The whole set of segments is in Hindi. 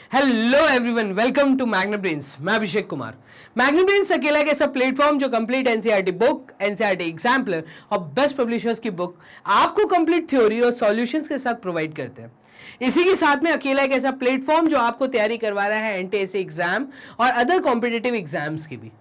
Hello everyone, welcome to Magnabrains. मैं अभिषेक कुमार। मैग्नाब्रेन्स अकेला एक ऐसा प्लेटफॉर्म जो complete NCERT book, NCERT exemplar और बेस्ट पब्लिशर्स की बुक आपको कंप्लीट थ्योरी और सॉल्यूशंस के साथ प्रोवाइड करते हैं। इसी के साथ में अकेला एक ऐसा प्लेटफॉर्म जो आपको तैयारी करवा रहा है एनटीएससी एग्जाम और अदर कॉम्पिटिटिव एग्जाम्स की भी।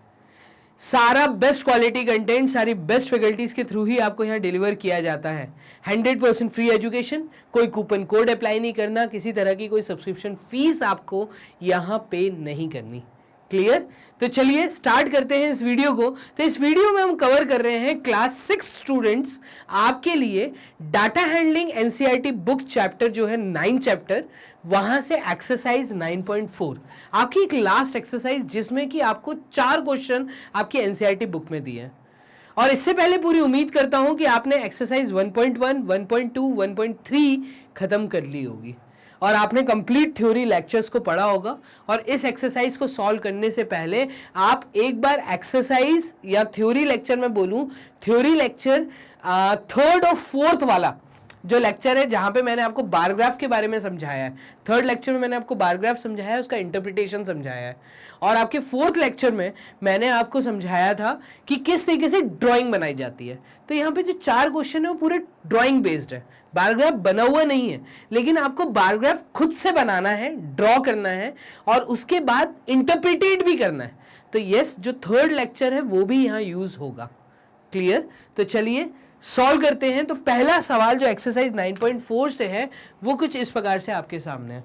सारा बेस्ट क्वालिटी कंटेंट सारी बेस्ट फैकल्टीज के थ्रू ही आपको यहाँ डिलीवर किया जाता है। 100% फ्री एजुकेशन, कोई कूपन कोड अप्लाई नहीं करना, किसी तरह की कोई सब्सक्रिप्शन फीस आपको यहाँ पे नहीं करनी। क्लियर? तो चलिए स्टार्ट करते हैं इस वीडियो को। तो इस वीडियो में हम कवर कर रहे हैं क्लास 6 स्टूडेंट्स आपके लिए data handling NCERT book chapter जो है 9 चैप्टर, वहां से एक्सरसाइज 9.4 आपकी एक लास्ट एक्सरसाइज जिसमें कि आपको 4 क्वेश्चन आपकी एनसीईआरटी बुक में दिए हैं। और इससे पहले पूरी उम्मीद करता हूं कि आपने एक्सरसाइज 1.1, 1.2, 1.3 खत्म कर ली होगी और आपने कंप्लीट थ्योरी लेक्चर्स को पढ़ा होगा। और इस एक्सरसाइज को सॉल्व करने से पहले आप एक बार एक्सरसाइज या थ्योरी लेक्चर में बोलूं, थ्योरी लेक्चर 3rd और 4th वाला जो लेक्चर है जहां पे मैंने आपको बार ग्राफ के बारे में समझाया है, 3rd लेक्चर में मैंने आपको बार ग्राफ समझाया है, उसका इंटरप्रिटेशन समझाया है, और आपके 4th लेक्चर में मैंने आपको समझाया था कि किस तरीके से ड्राइंग बनाई जाती है। तो यहाँ पे जो 4 क्वेश्चन है वो पूरे ड्राइंग बेस्ड है, बार ग्राफ बना हुआ नहीं है, लेकिन आपको बार ग्राफ खुद से बनाना है, ड्रॉ करना है और उसके बाद इंटरप्रिटेट भी करना है। तो यस, जो 3rd लेक्चर है वो भी यहाँ यूज होगा। क्लियर? तो चलिए सॉल्व करते हैं। तो पहला सवाल जो एक्सरसाइज 9.4 से है वो कुछ इस प्रकार से आपके सामने है।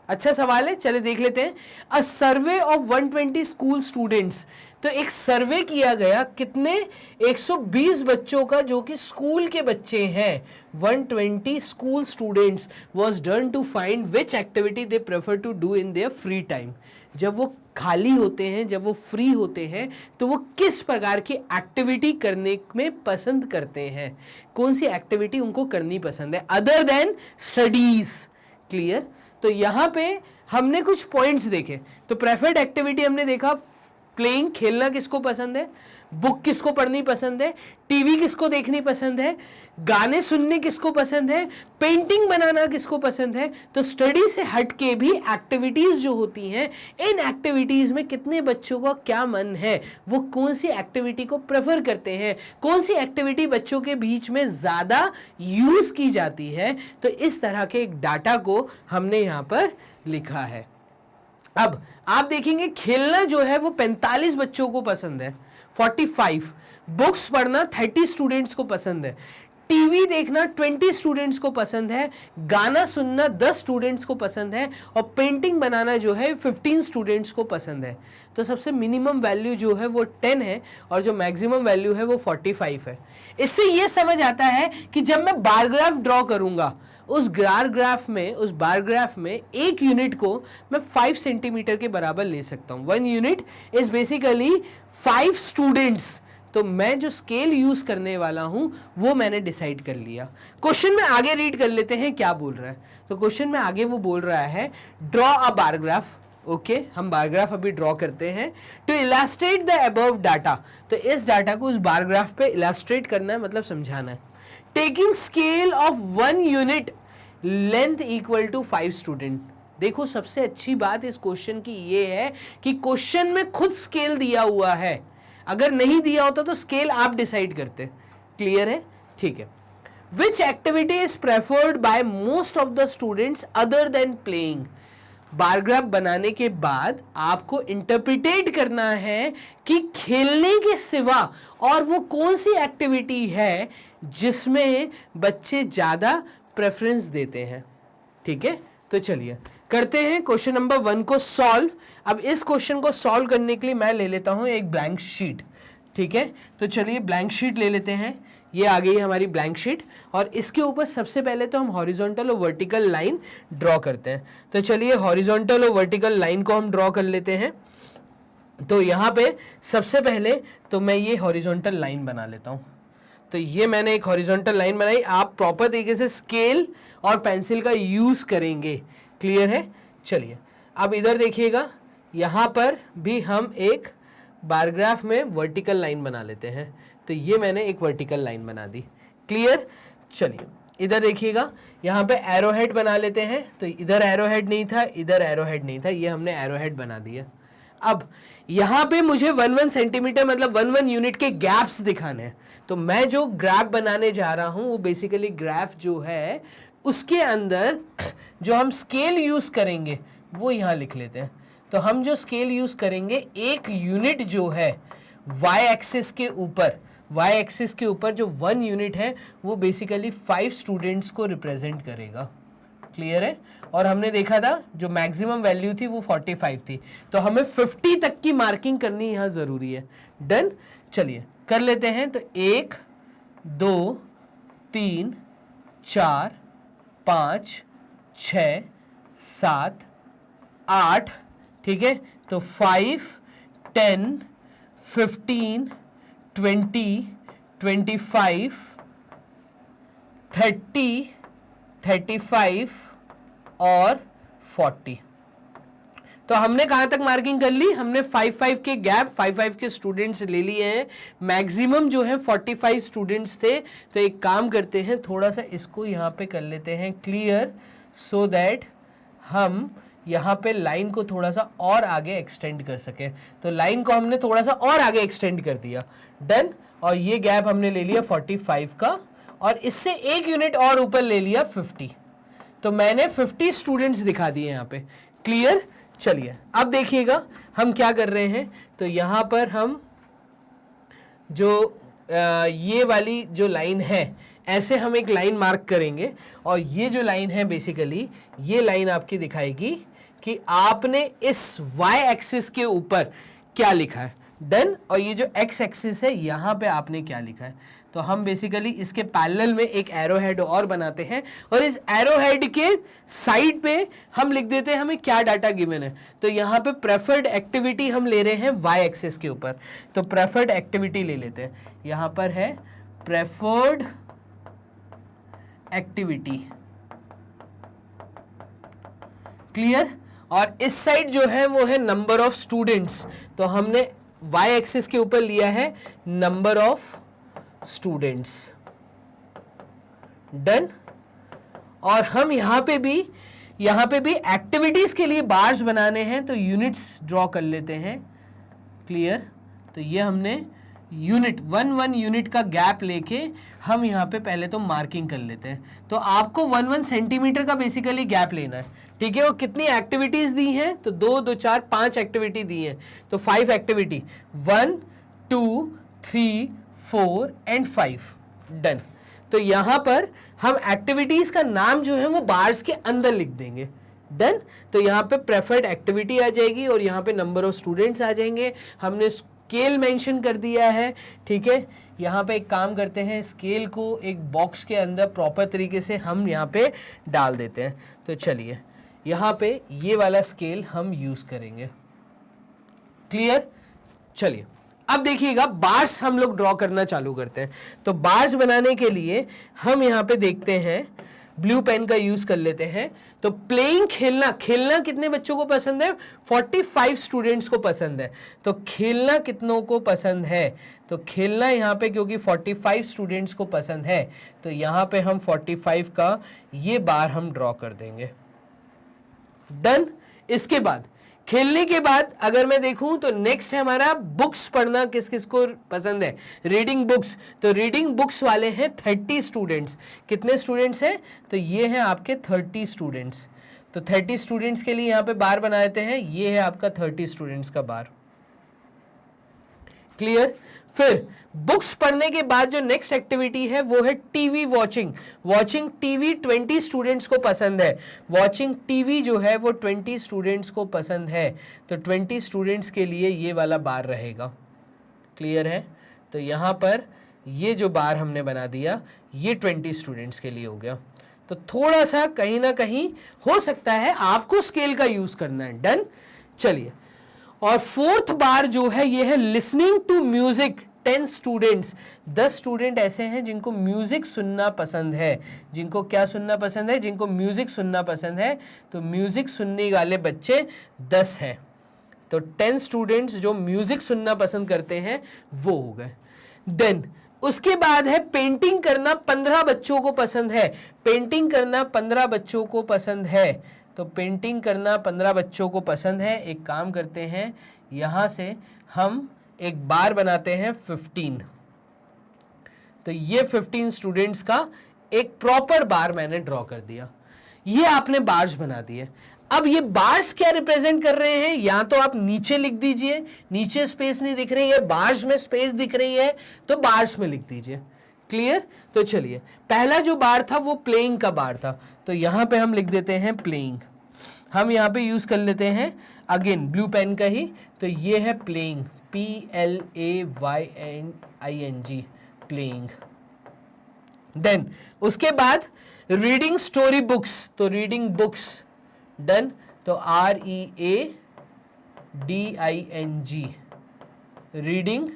अच्छा सवाल है, चले देख लेते हैं। अ सर्वे ऑफ 120 स्कूल स्टूडेंट्स, तो एक सर्वे किया गया कितने 120 बच्चों का जो कि स्कूल के बच्चे हैं। 120 school students was done to find which activity they prefer to do in their free time. जब वो खाली होते हैं, जब वो फ्री होते हैं, तो वो किस प्रकार की एक्टिविटी करने में पसंद करते हैं, कौन सी एक्टिविटी उनको करनी पसंद है अदर देन स्टडीज। क्लियर? तो यहां पे हमने कुछ पॉइंट्स देखे। तो प्रेफर्ड एक्टिविटी हमने देखा, प्लेइंग खेलना किसको पसंद है, बुक किसको पढ़नी पसंद है, टीवी किसको देखनी पसंद है, गाने सुनने किसको पसंद है, पेंटिंग बनाना किसको पसंद है। तो स्टडी से हटके भी एक्टिविटीज जो होती हैं, इन एक्टिविटीज में कितने बच्चों का क्या मन है, वो कौन सी एक्टिविटी को प्रेफर करते हैं, कौन सी एक्टिविटी बच्चों के बीच में ज्यादा यूज की जाती है। तो इस तरह के एक डाटा को हमने यहाँ पर लिखा है। अब आप देखेंगे खेलना जो है वो 45 बच्चों को पसंद है, 45। बुक्स पढ़ना 30 स्टूडेंट्स को पसंद है, टीवी देखना 20 स्टूडेंट्स को पसंद है, गाना सुनना 10 स्टूडेंट्स को पसंद है और पेंटिंग बनाना जो है 15 स्टूडेंट्स को पसंद है। तो सबसे मिनिमम वैल्यू जो है वो 10 है और जो मैक्सिमम वैल्यू है वो 45 है। इससे ये समझ आता है कि जब मैं बार ग्राफ ड्रॉ करूंगा, उस बार ग्राफ में एक यूनिट को मैं 5 सेंटीमीटर के बराबर ले सकता हूं। 1 यूनिट इज बेसिकली 5 स्टूडेंट्स। तो मैं जो स्केल यूज करने वाला हूं वो मैंने डिसाइड कर लिया। क्वेश्चन में आगे रीड कर लेते हैं क्या बोल रहा है। तो क्वेश्चन में आगे वो बोल रहा है draw a bar graph. Okay, हम बार ग्राफ अभी ड्रॉ करते हैं to illustrate the above data. तो इस डाटा को उस बार ग्राफ पे इलास्ट्रेट करना है, मतलब समझाना है। Taking scale of 1 unit length equal to 5 student. देखो सबसे अच्छी बात इस क्वेश्चन की ये है कि क्वेश्चन में खुद स्केल दिया हुआ है, अगर नहीं दिया होता तो स्केल आप डिसाइड करते। क्लियर है? ठीक है। Which activity is preferred by most of the students other than playing. Bar graph बनाने के बाद आपको इंटरप्रिटेट करना है कि खेलने के सिवा और वो कौन सी एक्टिविटी है जिसमें बच्चे ज्यादा प्रेफरेंस देते हैं। ठीक है, तो चलिए करते हैं क्वेश्चन नंबर 1 को सॉल्व। अब इस क्वेश्चन को सॉल्व करने के लिए मैं ले लेता हूं एक ब्लैंक शीट। ठीक है, तो चलिए ब्लैंक शीट ले लेते हैं। ये आ गई हमारी ब्लैंक शीट और इसके ऊपर सबसे पहले तो हम हॉरिजॉन्टल और वर्टिकल लाइन ड्रॉ करते हैं। तो चलिए हॉरिजॉन्टल और वर्टिकल लाइन को हम ड्रॉ कर लेते हैं। तो यहाँ पे सबसे पहले तो मैं ये हॉरिजॉन्टल लाइन बना लेता हूँ। तो ये मैंने एक हॉरिजॉन्टल लाइन बनाई। आप प्रॉपर तरीके से स्केल और पेंसिल का यूज करेंगे। क्लियर है? चलिए अब इधर देखिएगा, यहाँ पर भी हम एक बार ग्राफ में वर्टिकल लाइन बना लेते हैं। तो ये मैंने एक वर्टिकल लाइन बना दी। क्लियर? चलिए इधर देखिएगा, यहाँ पे एरो हेड बना लेते हैं। तो इधर एरो हेड नहीं था, इधर एरो हेड नहीं था, ये हमने एरो हेड बना दिया। अब यहाँ पे मुझे 1 सेंटीमीटर मतलब 1 यूनिट के गैप्स दिखाने हैं। तो मैं जो ग्राफ बनाने जा रहा हूँ वो बेसिकली ग्राफ जो है उसके अंदर जो हम स्केल यूज करेंगे वो यहाँ लिख लेते हैं। तो हम जो स्केल यूज करेंगे, एक यूनिट जो है y एक्सिस के ऊपर जो 1 यूनिट है वो बेसिकली 5 स्टूडेंट्स को रिप्रेजेंट करेगा। क्लियर है? और हमने देखा था जो मैक्सिमम वैल्यू थी वो 45 थी, तो हमें 50 तक की मार्किंग करनी यहाँ जरूरी है। डन, चलिए कर लेते हैं। तो 1 2 3 4 5 6 7 8, ठीक है। तो 5 10 15 20 25 30 35 और 40। तो हमने कहाँ तक मार्किंग कर ली? हमने 5 के गैप, 5 के स्टूडेंट्स ले लिए हैं। मैक्सिमम जो है 45 स्टूडेंट्स थे। तो एक काम करते हैं, थोड़ा सा इसको यहाँ पे कर लेते हैं क्लियर, सो दैट हम यहाँ पे लाइन को थोड़ा सा और आगे एक्सटेंड कर सके। तो लाइन को हमने थोड़ा सा और आगे एक्सटेंड कर दिया। डन। और ये गैप हमने ले लिया 45 का, और इससे 1 यूनिट और ऊपर ले लिया 50। तो मैंने 50 स्टूडेंट्स दिखा दिए यहाँ पे। क्लियर? चलिए अब देखिएगा हम क्या कर रहे हैं। तो यहाँ पर हम जो ये वाली जो लाइन है, ऐसे हम एक लाइन मार्क करेंगे, और ये जो लाइन है बेसिकली ये लाइन आपकी दिखाएगी कि आपने इस y एक्सिस के ऊपर क्या लिखा है। डन। और ये जो x एक्सिस है यहाँ पे आपने क्या लिखा है। तो हम बेसिकली इसके पैरेलल में एक एरो हेड और बनाते हैं, और इस एरो हेड के साइड पे हम लिख देते हैं हमें क्या डाटा गिवन है। तो यहाँ पे प्रेफर्ड एक्टिविटी हम ले रहे हैं y एक्सिस के ऊपर। तो प्रेफर्ड एक्टिविटी ले लेते हैं, यहाँ पर है प्रेफर्ड एक्टिविटी। क्लियर? और इस साइड जो है वो है नंबर ऑफ स्टूडेंट्स। तो हमने y एक्सिस के ऊपर लिया है नंबर ऑफ स्टूडेंट्स। डन। और हम यहाँ पे भी एक्टिविटीज के लिए बार्स बनाने हैं, तो यूनिट्स ड्रॉ कर लेते हैं। क्लियर? तो ये हमने यूनिट 1 यूनिट का गैप लेके हम यहाँ पे पहले तो मार्किंग कर लेते हैं। तो आपको 1 सेंटीमीटर का बेसिकली गैप लेना है, ठीक है। और कितनी एक्टिविटीज दी हैं? तो 2 2 4 5 एक्टिविटी दी हैं। तो 5 एक्टिविटी, 1 2 3 4 एंड 5। डन। तो यहाँ पर हम एक्टिविटीज का नाम जो है वो बार्स के अंदर लिख देंगे। डन। तो यहाँ पे प्रेफर्ड एक्टिविटी आ जाएगी, और यहाँ पे नंबर ऑफ स्टूडेंट्स आ जाएंगे। हमने स्केल मेंशन कर दिया है, ठीक है। यहाँ पे एक काम करते हैं, स्केल को एक बॉक्स के अंदर प्रॉपर तरीके से हम यहाँ पे डाल देते हैं। तो चलिए यहाँ पे ये वाला स्केल हम यूज करेंगे। क्लियर? चलिए अब देखिएगा बार्स हम लोग ड्रॉ करना चालू करते हैं। तो बार्स बनाने के लिए हम यहाँ पे देखते हैं, ब्लू पेन का यूज कर लेते हैं। तो प्लेइंग, खेलना कितने बच्चों को पसंद है? 45 स्टूडेंट्स को पसंद है। तो खेलना कितनों को पसंद है? तो खेलना यहाँ पे क्योंकि 45 स्टूडेंट्स को पसंद है, तो यहाँ पे हम 45 का ये बार हम ड्रॉ कर देंगे। डन। इसके बाद खेलने के बाद अगर मैं देखूं तो नेक्स्ट है हमारा बुक्स पढ़ना। किस किस को पसंद है? Reading books. तो रीडिंग बुक्स वाले हैं 30 स्टूडेंट्स। कितने स्टूडेंट्स हैं? तो ये हैं आपके 30 स्टूडेंट्स। तो 30 स्टूडेंट्स के लिए यहाँ पे बार बना देते हैं। ये है आपका 30 स्टूडेंट्स का बार। क्लियर? फिर बुक्स पढ़ने के बाद जो नेक्स्ट एक्टिविटी है वो है TV watching. Watching TV 20 students को पसंद है। वॉचिंग टीवी जो है वो 20 स्टूडेंट्स को पसंद है। तो 20 स्टूडेंट्स के लिए ये वाला बार रहेगा। क्लियर है? तो यहाँ पर ये जो बार हमने बना दिया ये 20 स्टूडेंट्स के लिए हो गया। तो थोड़ा सा कहीं ना कहीं हो सकता है आपको स्केल का यूज करना है। डन। चलिए, और फोर्थ बार जो है ये है listening to music. 10 students, 10 student ऐसे हैं जिनको म्यूजिक सुनना पसंद है। जिनको क्या सुनना पसंद है? जिनको म्यूजिक सुनना पसंद है। तो म्यूजिक सुनने वाले बच्चे 10 हैं। तो 10 स्टूडेंट्स जो म्यूजिक सुनना पसंद करते हैं वो हो गए। देन उसके बाद है पेंटिंग करना 15 बच्चों को पसंद है। पेंटिंग करना 15 बच्चों को पसंद है, तो पेंटिंग करना 15 बच्चों को पसंद है। एक काम करते हैं, यहां से हम एक बार बनाते हैं 15, तो ये 15 स्टूडेंट्स का एक प्रॉपर बार मैंने ड्रॉ कर दिया। ये आपने बार्स बना दिए। अब ये बार्स क्या रिप्रेजेंट कर रहे हैं, या तो आप नीचे लिख दीजिए, नीचे स्पेस नहीं दिख रही है, बार्स में स्पेस दिख रही है, तो बार्स में लिख दीजिए। क्लियर? तो चलिए, पहला जो बार था वो प्लेइंग का बार था, तो यहां पे हम लिख देते हैं प्लेइंग। हम यहां पे यूज कर लेते हैं अगेन ब्लू पेन का ही, तो ये है प्लेइंग, PLAYING, प्लेइंग। देन उसके बाद रीडिंग स्टोरी बुक्स, तो रीडिंग बुक्स डन, तो READING, रीडिंग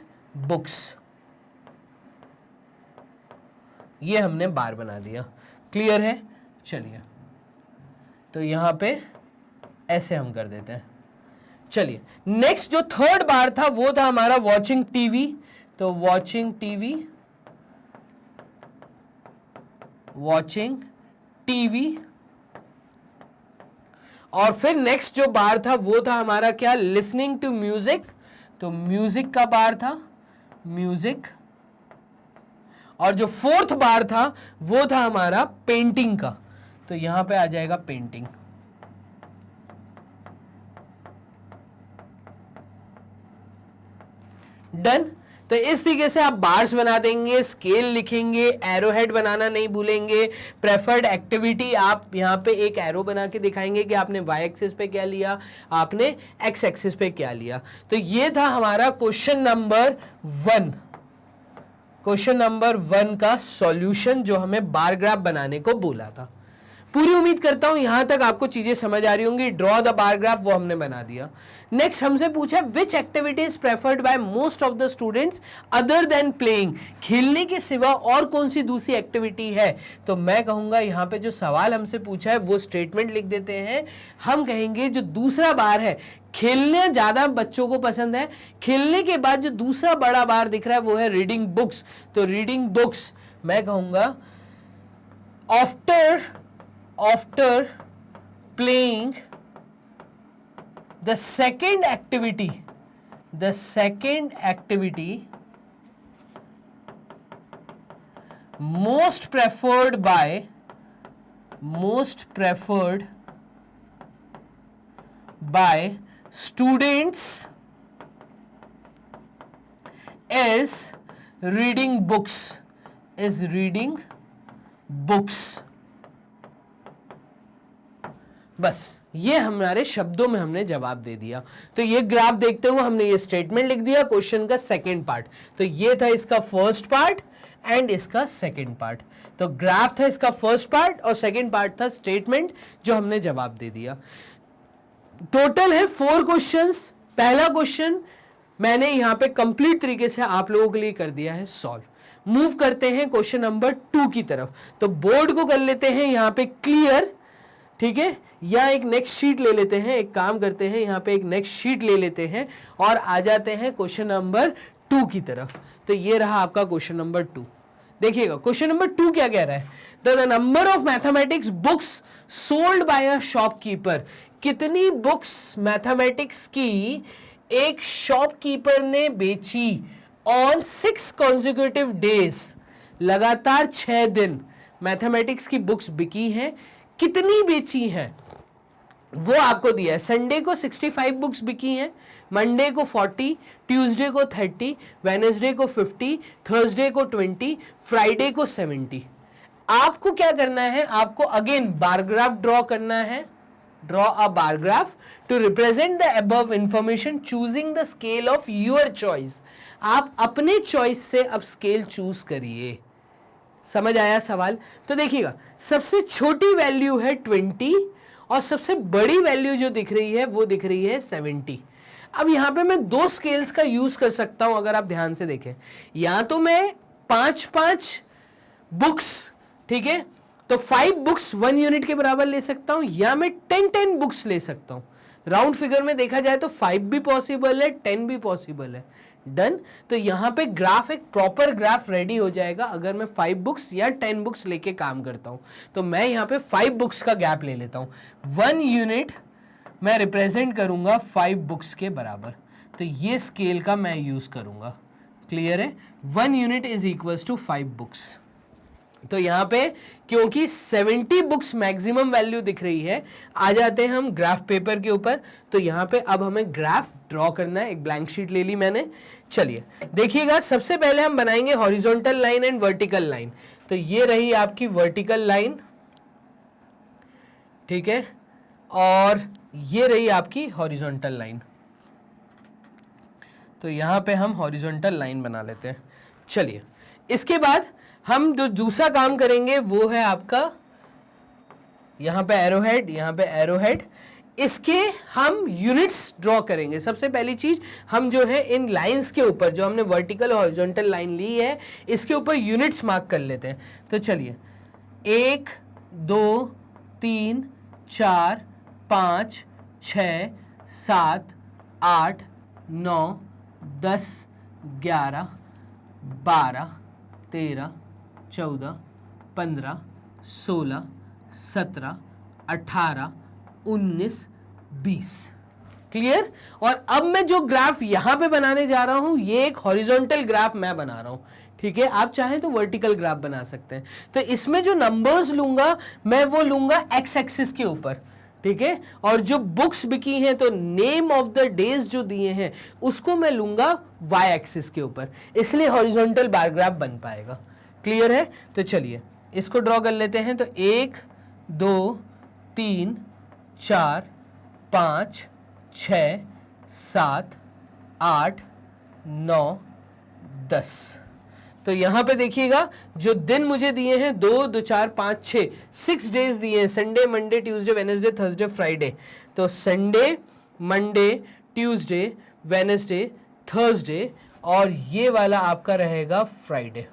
बुक्स, ये हमने बार बना दिया। क्लियर है? चलिए, तो यहां पे ऐसे हम कर देते हैं। चलिए, नेक्स्ट जो थर्ड बार था वो था हमारा वॉचिंग टीवी, तो वॉचिंग टीवी, वॉचिंग टीवी। और फिर नेक्स्ट जो बार था वो था हमारा क्या, लिसनिंग टू म्यूजिक, तो म्यूजिक का बार था, म्यूजिक। और जो फोर्थ बार था वो था हमारा पेंटिंग का, तो यहां पे आ जाएगा पेंटिंग। डन। तो इस तरीके से आप बार्स बना देंगे, स्केल लिखेंगे, एरो हेड बनाना नहीं भूलेंगे। प्रेफर्ड एक्टिविटी, आप यहाँ पे एक एरो बना के दिखाएंगे कि आपने वाई एक्सिस पे क्या लिया, आपने एक्स एक्सिस पे क्या लिया। तो ये था हमारा क्वेश्चन नंबर 1, क्वेश्चन नंबर 1 का सॉल्यूशन जो हमें बार ग्राफ बनाने को बोला था। पूरी उम्मीद करता हूं यहां तक आपको चीजें समझ आ रही होंगी। ड्रॉ द बार ग्राफ वो हमने बना दिया। नेक्स्ट हमसे पूछा which activity is preferred by most of the students other than playing, खेलने के सिवा और कौन सी दूसरी एक्टिविटी है। तो मैं कहूंगा यहां पे जो सवाल हमसे पूछा है वो स्टेटमेंट लिख देते हैं। हम कहेंगे जो दूसरा बार है, खेलने ज्यादा बच्चों को पसंद है, खेलने के बाद जो दूसरा बड़ा बार दिख रहा है वो है रीडिंग बुक्स, तो रीडिंग बुक्स मैं कहूंगा after playing the second activity most preferred by students is reading books, बस ये हमारे शब्दों में हमने जवाब दे दिया। तो ये ग्राफ देखते हुए हमने ये स्टेटमेंट लिख दिया क्वेश्चन का सेकंड पार्ट। तो ये था इसका फर्स्ट पार्ट एंड इसका सेकंड पार्ट। तो ग्राफ था इसका फर्स्ट पार्ट और सेकंड पार्ट था स्टेटमेंट जो हमने जवाब दे दिया। टोटल है 4 क्वेश्चंस। पहला क्वेश्चन मैंने यहां पे कंप्लीट तरीके से आप लोगों के लिए कर दिया है सॉल्व। मूव करते हैं क्वेश्चन नंबर 2 की तरफ। तो बोर्ड को कर लेते हैं यहां पे क्लियर, ठीक है, या एक नेक्स्ट शीट ले लेते हैं। एक काम करते हैं यहां पे एक नेक्स्ट शीट ले लेते हैं और आ जाते हैं क्वेश्चन नंबर 2 की तरफ। तो ये रहा आपका क्वेश्चन नंबर 2। देखिएगा क्वेश्चन नंबर 2 क्या कह रहा है, the number of mathematics books sold by a shopkeeper. कितनी बुक्स मैथमेटिक्स की एक शॉपकीपर ने बेची ऑन 6 कॉन्जिक्यूटिव डेज, लगातार 6 दिन मैथमेटिक्स की बुक्स बिकी हैं। कितनी बेची हैं वो आपको दिया है। संडे को 65 बुक्स बिकी हैं, मंडे को 40, ट्यूसडे को 30, वेडनेसडे को 50, थर्सडे को 20, फ्राइडे को 70। आपको क्या करना है, आपको अगेन बार ग्राफ ड्रॉ करना है। Draw a bar graph to represent the above information choosing the scale of your choice. आप अपने चॉइस से अब स्केल चूज करिए। समझ आया सवाल? तो देखिएगा सबसे छोटी वैल्यू है 20 और सबसे बड़ी वैल्यू जो दिख रही है वो दिख रही है 70। अब यहां पे मैं 2 स्केल्स का यूज कर सकता हूं अगर आप ध्यान से देखें। या तो मैं 5-5 बुक्स, ठीक है, तो 5 बुक्स 1 यूनिट के बराबर ले सकता हूं, या मैं 10 बुक्स ले सकता हूं। राउंड फिगर में देखा जाए तो 5 भी पॉसिबल है, 10 भी पॉसिबल है, डन। तो यहाँ पे ग्राफ, एक प्रॉपर ग्राफ रेडी हो जाएगा अगर मैं 5 बुक्स या 10 बुक्स लेके काम करता हूँ। तो मैं यहाँ पे 5 बुक्स का गैप ले लेता हूँ। 1 यूनिट मैं रिप्रेजेंट करूंगा 5 बुक्स के बराबर, तो ये स्केल का मैं यूज करूंगा। क्लियर है? 1 unit is equals to 5 books. तो यहाँ पे क्योंकि 70 बुक्स मैक्सिमम वैल्यू दिख रही है, आ जाते हैं हम ग्राफ पेपर के ऊपर। तो यहाँ पे अब हमें ग्राफ ड्रॉ करना है। एक ब्लैंक शीट ले ली मैंने। चलिए देखिएगा, सबसे पहले हम बनाएंगे horizontal line and vertical line. तो ये रही आपकी वर्टिकल लाइन, ठीक है, और ये रही आपकी हॉरिजॉन्टल लाइन। तो यहां पे हम हॉरिजॉन्टल लाइन बना लेते हैं। चलिए, इसके बाद हम जो दूसरा काम करेंगे वो है आपका यहां पे एरोहेड, यहां पे एरोहेड। इसके हम यूनिट्स ड्रॉ करेंगे। सबसे पहली चीज, हम जो है इन लाइंस के ऊपर, जो हमने वर्टिकल और हॉरिजॉन्टल लाइन ली है, इसके ऊपर यूनिट्स मार्क कर लेते हैं। तो चलिए, 1 2 3 4 5 6 7 8 9 10 11 12 13 14 15 16 17 18 19 20। क्लियर? और अब मैं जो ग्राफ यहां पे बनाने जा रहा हूं, ये एक हॉरिजॉन्टल ग्राफ मैं बना रहा हूं। ठीक है, आप चाहें तो वर्टिकल ग्राफ बना सकते हैं। तो इसमें जो नंबर्स लूंगा मैं वो लूंगा एक्स एक्सिस के ऊपर। ठीक है, और जो बुक्स बिकी हैं, तो नेम ऑफ द डेज जो दिए हैं उसको मैं लूंगा वाई एक्सिस के ऊपर, इसलिए हॉरिजॉन्टल बार ग्राफ बन पाएगा। क्लियर है? तो चलिए इसको ड्रॉ कर लेते हैं। तो 1 2 3 4 5 6 7 8 9 10। तो यहां पे देखिएगा, जो दिन मुझे दिए हैं 2 2 4 5 6, 6 डेज दिए हैं। Sunday, Monday, Tuesday, Wednesday, Thursday, Friday. तो Sunday, Monday, Tuesday, Wednesday, Thursday, और ये वाला आपका रहेगा फ्राइडे।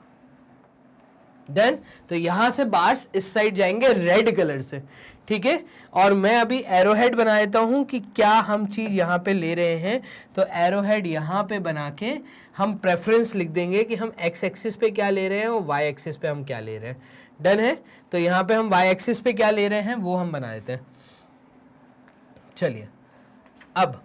डन। तो यहां से बार्स इस साइड जाएंगे रेड कलर से। ठीक है, और मैं अभी एरोहेड बना देता हूं कि क्या हम चीज यहां पे ले रहे हैं। तो एरोहेड यहां पे बना के हम प्रेफरेंस लिख देंगे कि हम एक्स एक्सिस पे क्या ले रहे हैं और वाई एक्सिस पे हम क्या ले रहे हैं। डन है? तो यहां पे हम वाई एक्सिस पे क्या ले रहे हैं वो हम बना देते हैं। चलिए, अब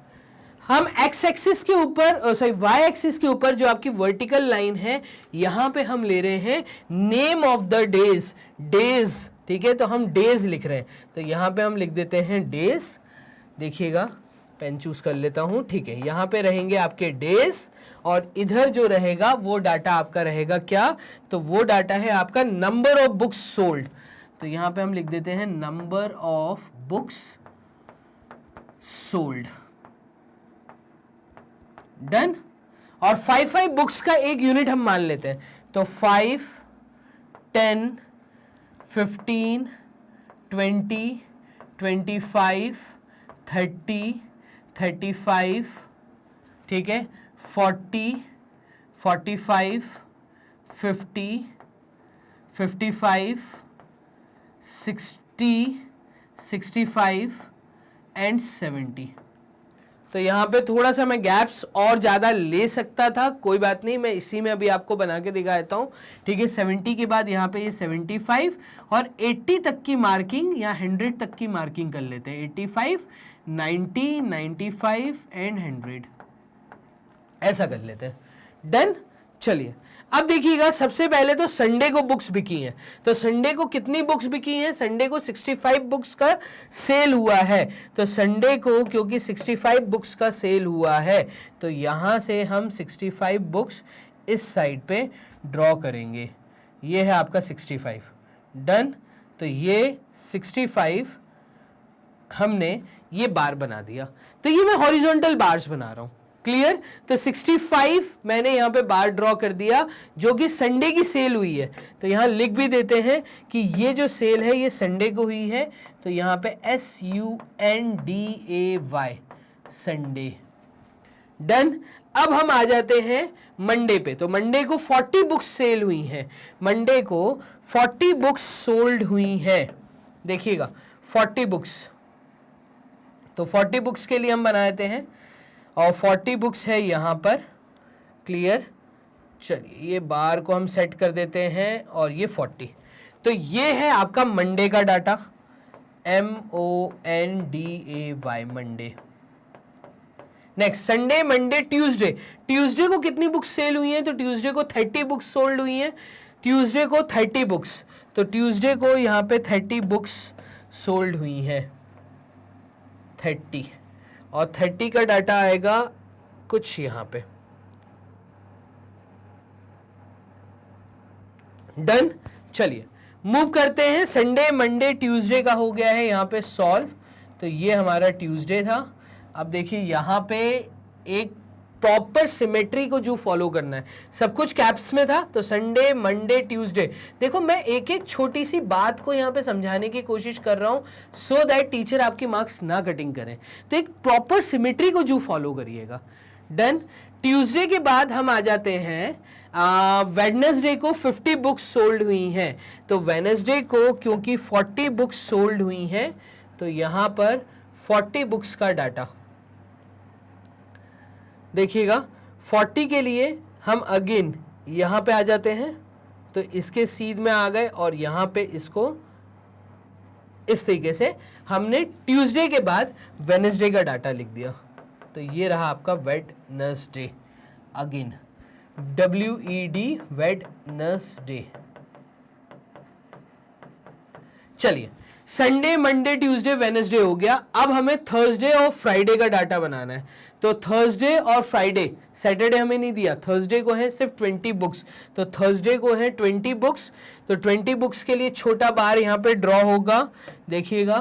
हम एक्स एक्सिस के ऊपर, सॉरी वाई एक्सिस के ऊपर जो आपकी वर्टिकल लाइन है, यहां पे हम ले रहे हैं name of the days. Days, ठीक है, तो हम डेज लिख रहे हैं। तो यहां पे हम लिख देते हैं डेज। देखिएगा, पेन चूज कर लेता हूं। ठीक है, यहां पे रहेंगे आपके डेज, और इधर जो रहेगा वो डाटा आपका रहेगा क्या? तो वो डाटा है आपका नंबर ऑफ बुक्स सोल्ड। तो यहां पे हम लिख देते हैं number of books sold. Done. और 5 बुक्स का एक यूनिट हम मान लेते हैं। तो 5 10 15 20 25 30 35, ठीक है, 40 45 50 55 60 65 एंड 70। तो यहाँ पे थोड़ा सा मैं गैप्स और ज़्यादा ले सकता था, कोई बात नहीं, मैं इसी में अभी आपको बना के दिखा देता हूँ। ठीक है, 70 के बाद यहाँ पे ये 75 और 80 तक की मार्किंग या 100 तक की मार्किंग कर लेते हैं। 85 90 95 एंड 100 ऐसा कर लेते हैं। डन। चलिए, अब देखिएगा, सबसे पहले तो संडे को बुक्स बिकी हैं। तो संडे को कितनी बुक्स बिकी हैं? संडे को 65 बुक्स का सेल हुआ है। तो संडे को क्योंकि 65 बुक्स का सेल हुआ है, तो यहां से हम 65 बुक्स इस साइड पे ड्रॉ करेंगे। ये है आपका 65। डन। तो ये 65 हमने ये बार बना दिया। तो ये मैं हॉरिजॉन्टल बार्स बना रहा हूं। क्लियर? तो 65 मैंने यहाँ पे बार ड्रॉ कर दिया, जो कि संडे की सेल हुई है। तो यहाँ लिख भी देते हैं कि ये जो सेल है ये संडे को हुई है। तो यहाँ पे SUNDAY, संडे। डन। अब हम आ जाते हैं मंडे पे। तो मंडे को 40 बुक्स सेल हुई हैं। मंडे को 40 बुक्स सोल्ड हुई हैं। देखिएगा, 40 बुक्स। तो 40 बुक्स के लिए हम बना देते हैं, और 40 बुक्स है यहाँ पर क्लियर। चलिए ये बार को हम सेट कर देते हैं और ये 40। तो ये है आपका मंडे का data, MONDAY Monday. Next Sunday, Monday, Tuesday. Tuesday को कितनी बुक्स सेल हुई हैं? तो ट्यूसडे को 30 बुक्स सोल्ड हुई हैं। ट्यूसडे को 30 बुक्स, तो ट्यूसडे को यहाँ पे 30 बुक्स सोल्ड हुई हैं, 30, और 30 का डाटा आएगा कुछ यहाँ पे। डन। चलिए मूव करते हैं। संडे, मंडे, ट्यूसडे का हो गया है यहाँ पे सॉल्व। तो ये हमारा ट्यूसडे था। अब देखिए यहाँ पे एक प्रॉपर सिमेट्री को जो फॉलो करना है, सब कुछ कैप्स में था। तो संडे, मंडे, ट्यूसडे, देखो मैं एक एक छोटी सी बात को यहाँ पे समझाने की कोशिश कर रहा हूँ सो दैट टीचर आपकी मार्क्स ना कटिंग करें। तो एक प्रॉपर सिमेट्री को जो फॉलो करिएगा। डन। ट्यूसडे के बाद हम आ जाते हैं वेडनेसडे को 50 बुक्स सोल्ड हुई हैं। तो वेडनेसडे को क्योंकि 40 बुक्स सोल्ड हुई हैं, तो यहाँ पर 40 बुक्स का डाटा देखिएगा। 40 के लिए हम अगेन यहाँ पे आ जाते हैं, तो इसके सीध में आ गए और यहाँ पे इसको इस तरीके से हमने ट्यूसडे के बाद वेडनेसडे का डाटा लिख दिया। तो ये रहा आपका वेडनेसडे, अगेन WED वेडनेसडे। चलिए संडे, मंडे, ट्यूसडे, वेडनेसडे हो गया। अब हमें थर्सडे और फ्राइडे का डाटा बनाना है। तो थर्सडे और फ्राइडे, सैटरडे हमें नहीं दिया, थर्सडे को है सिर्फ 20 बुक्स, तो थर्सडे को है 20 बुक्स। तो 20 बुक्स के लिए छोटा बार यहाँ पे ड्रॉ होगा, देखिएगा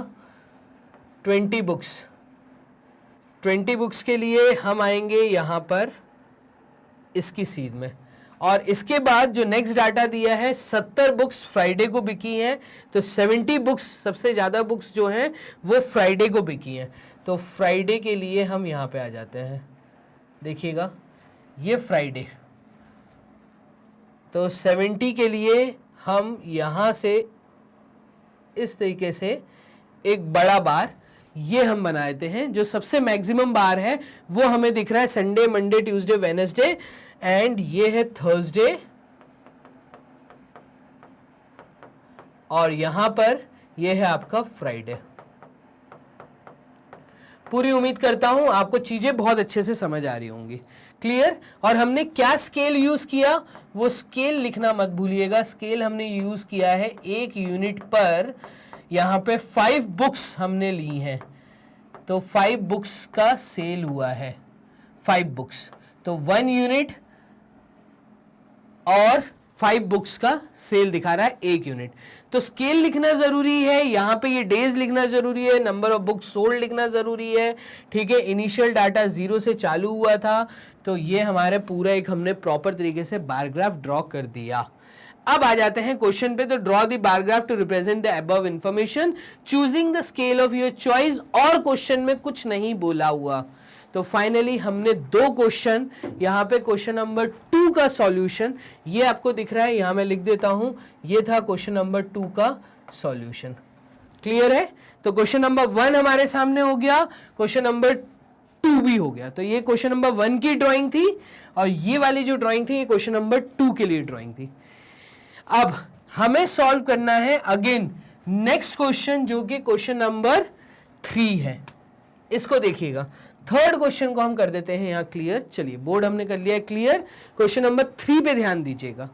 20 बुक्स। 20 बुक्स के लिए हम आएंगे यहाँ पर इसकी सीध में, और इसके बाद जो नेक्स्ट डाटा दिया है 70 बुक्स फ्राइडे को बिकी हैं। तो 70 बुक्स, सबसे ज़्यादा बुक्स जो हैं वो फ्राइडे को बिकी हैं। तो फ्राइडे के लिए हम यहाँ पे आ जाते हैं, देखिएगा ये फ्राइडे। तो 70 के लिए हम यहाँ से इस तरीके से एक बड़ा बार ये हम बना देते हैं। जो सबसे मैक्सिमम बार है वो हमें दिख रहा है Sunday, Monday, Tuesday, Wednesday, and ये है थर्सडे, और यहां पर ये है आपका फ्राइडे। पूरी उम्मीद करता हूं आपको चीजें बहुत अच्छे से समझ आ रही होंगी। क्लियर। और हमने क्या स्केल यूज किया, वो स्केल लिखना मत भूलिएगा। स्केल हमने यूज किया है 1 यूनिट पर, यहां पे 5 बुक्स हमने ली हैं, तो 5 बुक्स का सेल हुआ है, 5 बुक्स, तो 1 यूनिट और 5 बुक्स का सेल दिखा रहा है 1 यूनिट। तो स्केल लिखना जरूरी है, यहाँ पे ये डेज लिखना जरूरी है, नंबर ऑफ बुक्स सोल्ड लिखना जरूरी है। ठीक है, इनिशियल डाटा 0 से चालू हुआ था, तो ये हमारे पूरा एक हमने प्रॉपर तरीके से बार ग्राफ ड्रॉ कर दिया। अब आ जाते हैं क्वेश्चन पे। तो draw the bar graph to represent the above information, choosing the scale of your choice. और क्वेश्चन में कुछ नहीं बोला हुआ। तो फाइनली हमने 2 क्वेश्चन, यहाँ पे क्वेश्चन नंबर 2 का सॉल्यूशन ये आपको दिख रहा है, यहाँ मैं लिख देता हूं, ये था क्वेश्चन नंबर 2 का सॉल्यूशन। क्लियर है। तो क्वेश्चन नंबर 1 हमारे सामने हो गया, क्वेश्चन नंबर 2 भी हो गया। तो ये क्वेश्चन नंबर 1 की ड्राइंग थी, और ये वाली जो ड्राइंग थी ये क्वेश्चन नंबर 2 के लिए ड्राइंग थी। अब हमें सॉल्व करना है अगेन नेक्स्ट क्वेश्चन, जो कि क्वेश्चन नंबर 3 है। इसको देखिएगा, थर्ड क्वेश्चन को हम कर देते हैं यहाँ क्लियर। चलिए बोर्ड हमने कर लिया है क्लियर। क्वेश्चन नंबर 3 पे ध्यान दीजिएगा।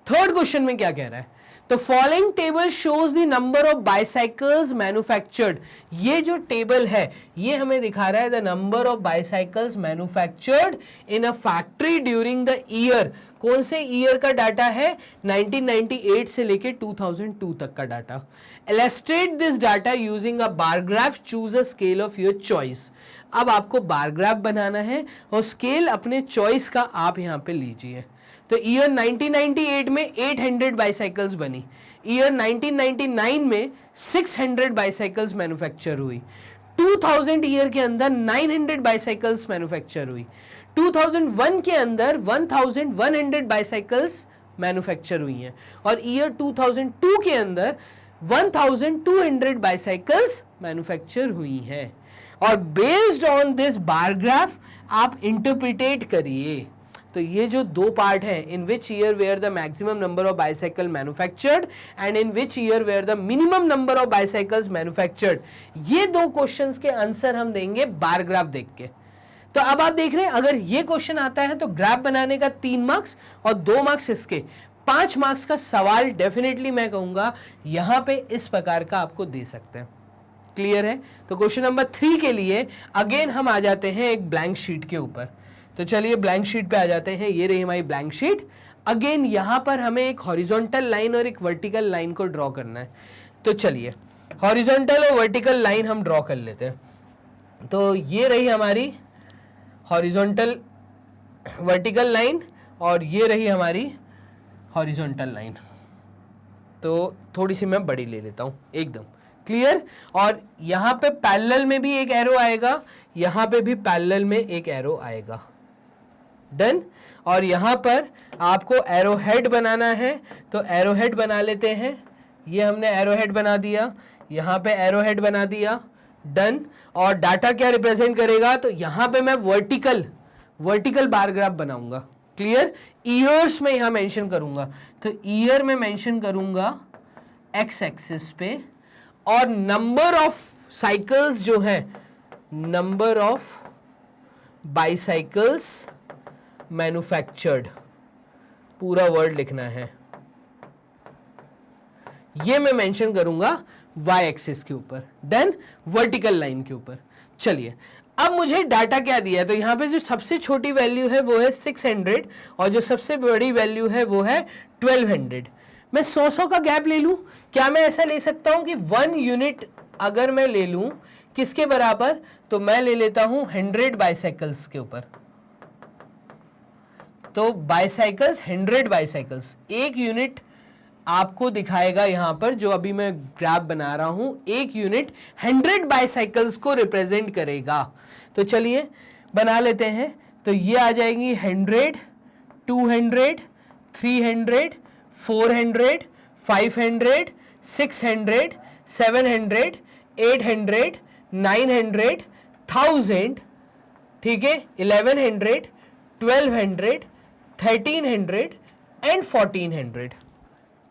थर्ड क्वेश्चन में क्या कह रहा है, तो following table shows the number of bicycles manufactured. ये जो टेबल है ये हमें दिखा रहा है the number of bicycles manufactured in a factory during the year. कौन से ईयर का डाटा है, 1998 से लेके 2002 तक का data. Illustrate this data using a bar graph, choose a scale of your choice. अब आपको बार ग्राफ बनाना है और स्केल अपने चॉइस का आप यहाँ पे लीजिए। तो ईयर 1998 में 800 बाइसाइकिल्स बनी, ईयर 1999 में 600 बाइसाइकिल्स मैन्युफैक्चर हुई, 2000 ईयर के अंदर 900 बाइसाइकिल्स मैन्युफैक्चर हुई, 2001 के अंदर 1100 बाइसाइकिल्स मैन्युफैक्चर हुई हैं, और ईयर 2002 के अंदर 1200 बाइसाइकिल्स मैन्युफैक्चर हुई हैं। और based on this bar graph आप इंटरप्रिटेट करिए। तो ये जो दो पार्ट हैं, in which year were the maximum number of bicycle manufactured and in which year were the minimum number of bicycles manufactured, ये दो क्वेश्चंस के आंसर हम देंगे बार ग्राफ देख के। तो अब आप देख रहे हैं, अगर ये क्वेश्चन आता है तो ग्राफ बनाने का 3 मार्क्स और 2 मार्क्स इसके, 5 मार्क्स का सवाल डेफिनेटली मैं कहूंगा यहां पे इस प्रकार का आपको दे सकते हैं। क्लियर है? तो क्वेश्चन नंबर 3 के लिए अगेन हम आ जाते हैं एक ब्लैंक शीट के ऊपर। तो चलिए ब्लैंक शीट पे आ जाते हैं। ये रही हमारी ब्लैंक शीट। अगेन यहां पर हमें एक हॉरिजॉन्टल लाइन और एक वर्टिकल लाइन को ड्रॉ करना है। तो चलिए हॉरिजॉन्टल और वर्टिकल लाइन हम ड्रॉ कर लेते हैं। तो ये रही हमारी हॉरिजॉन्टल वर्टिकल लाइन और ये रही हमारी हॉरिजॉन्टल लाइन। तो थोड़ी सी मैं बड़ी ले लेता हूं एकदम। क्लियर? और यहां पे पैरेलल में भी एक एरो आएगा, यहां पे भी पैरेलल में एक एरो आएगा। डन? और यहां पर आपको एरो हेड बनाना है, तो एरो हेड बना लेते हैं। ये हमने एरो हेड बना दिया, यहां पे एरो हेड बना दिया। डन? और डाटा क्या रिप्रेजेंट करेगा? तो यहां पे मैं वर्टिकल बार ग्राफ बनाऊंगा। क्लियर? ईयर्स में यहां मेंशन करूंगा, तो ईयर में मेंशन करूंगा एक्स एक्सिस पे, और नंबर ऑफ साइकिल्स जो है, नंबर ऑफ बाइसाइकिल्स मैन्युफैक्चर्ड, पूरा वर्ड लिखना है, ये मैं मेंशन करूंगा वाई एक्सिस के ऊपर। डन? वर्टिकल लाइन के ऊपर। चलिए अब मुझे डाटा क्या दिया है, तो यहां पे जो सबसे छोटी वैल्यू है वो है 600 और जो सबसे बड़ी वैल्यू है वो है 1200। मैं 100 का गैप ले लूं? क्या मैं ऐसा ले सकता हूं कि 1 यूनिट अगर मैं ले लूं किसके बराबर, तो मैं ले लेता हूं 100 बाइसाइकिल्स के ऊपर। तो बाइसाइकिल्स 100 बाइसाइकिल्स, एक यूनिट आपको दिखाएगा यहां पर, जो अभी मैं ग्राफ बना रहा हूं, एक यूनिट 100 बाइसाइकिल्स को रिप्रेजेंट करेगा। तो चलिए बना लेते हैं। तो ये आ जाएंगी 100, 200, 300, 400, 500, 600, 700, 800, 900, 1000, ठीक है, 1100, 1200, 1300 एंड 1400।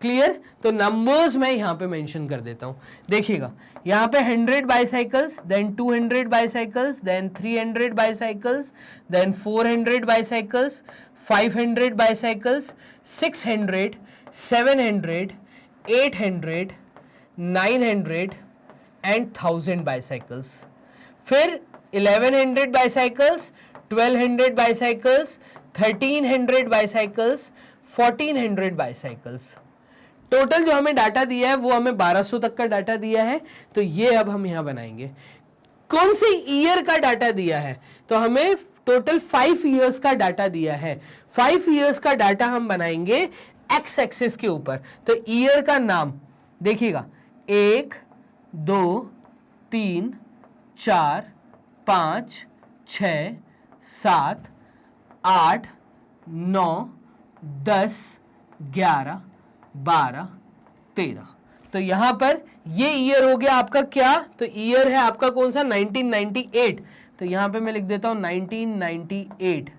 क्लियर? तो नंबर्स मैं यहां पे मेंशन कर देता हूं। देखिएगा यहां पे 100 bicycles, then 200 bicycles, then 300 bicycles, then 400 bicycles, 500 bicycles, 600, 700, 800, 900 and 1000 bicycles. फिर 1100 bicycles, 1200 bicycles, 1300 bicycles, 1400 bicycles. Total जो हमें डाटा दिया है वो हमें 1200 तक का डाटा दिया है। तो ये अब हम यहां बनाएंगे। कौन से ईयर का डाटा दिया है? तो हमें टोटल 5 ईयर्स का डाटा दिया है। 5 ईयर्स का डाटा हम बनाएंगे एक्स एक्सिस के ऊपर। तो ईयर का नाम देखिएगा, 1, 2, 3, 4, 5, 6, 7, 8, 9, 10, 11, 12, 13। तो यहां पर ये ईयर हो गया आपका क्या? तो ईयर है आपका कौन सा? 1998। तो यहां पे मैं लिख देता हूं 1998।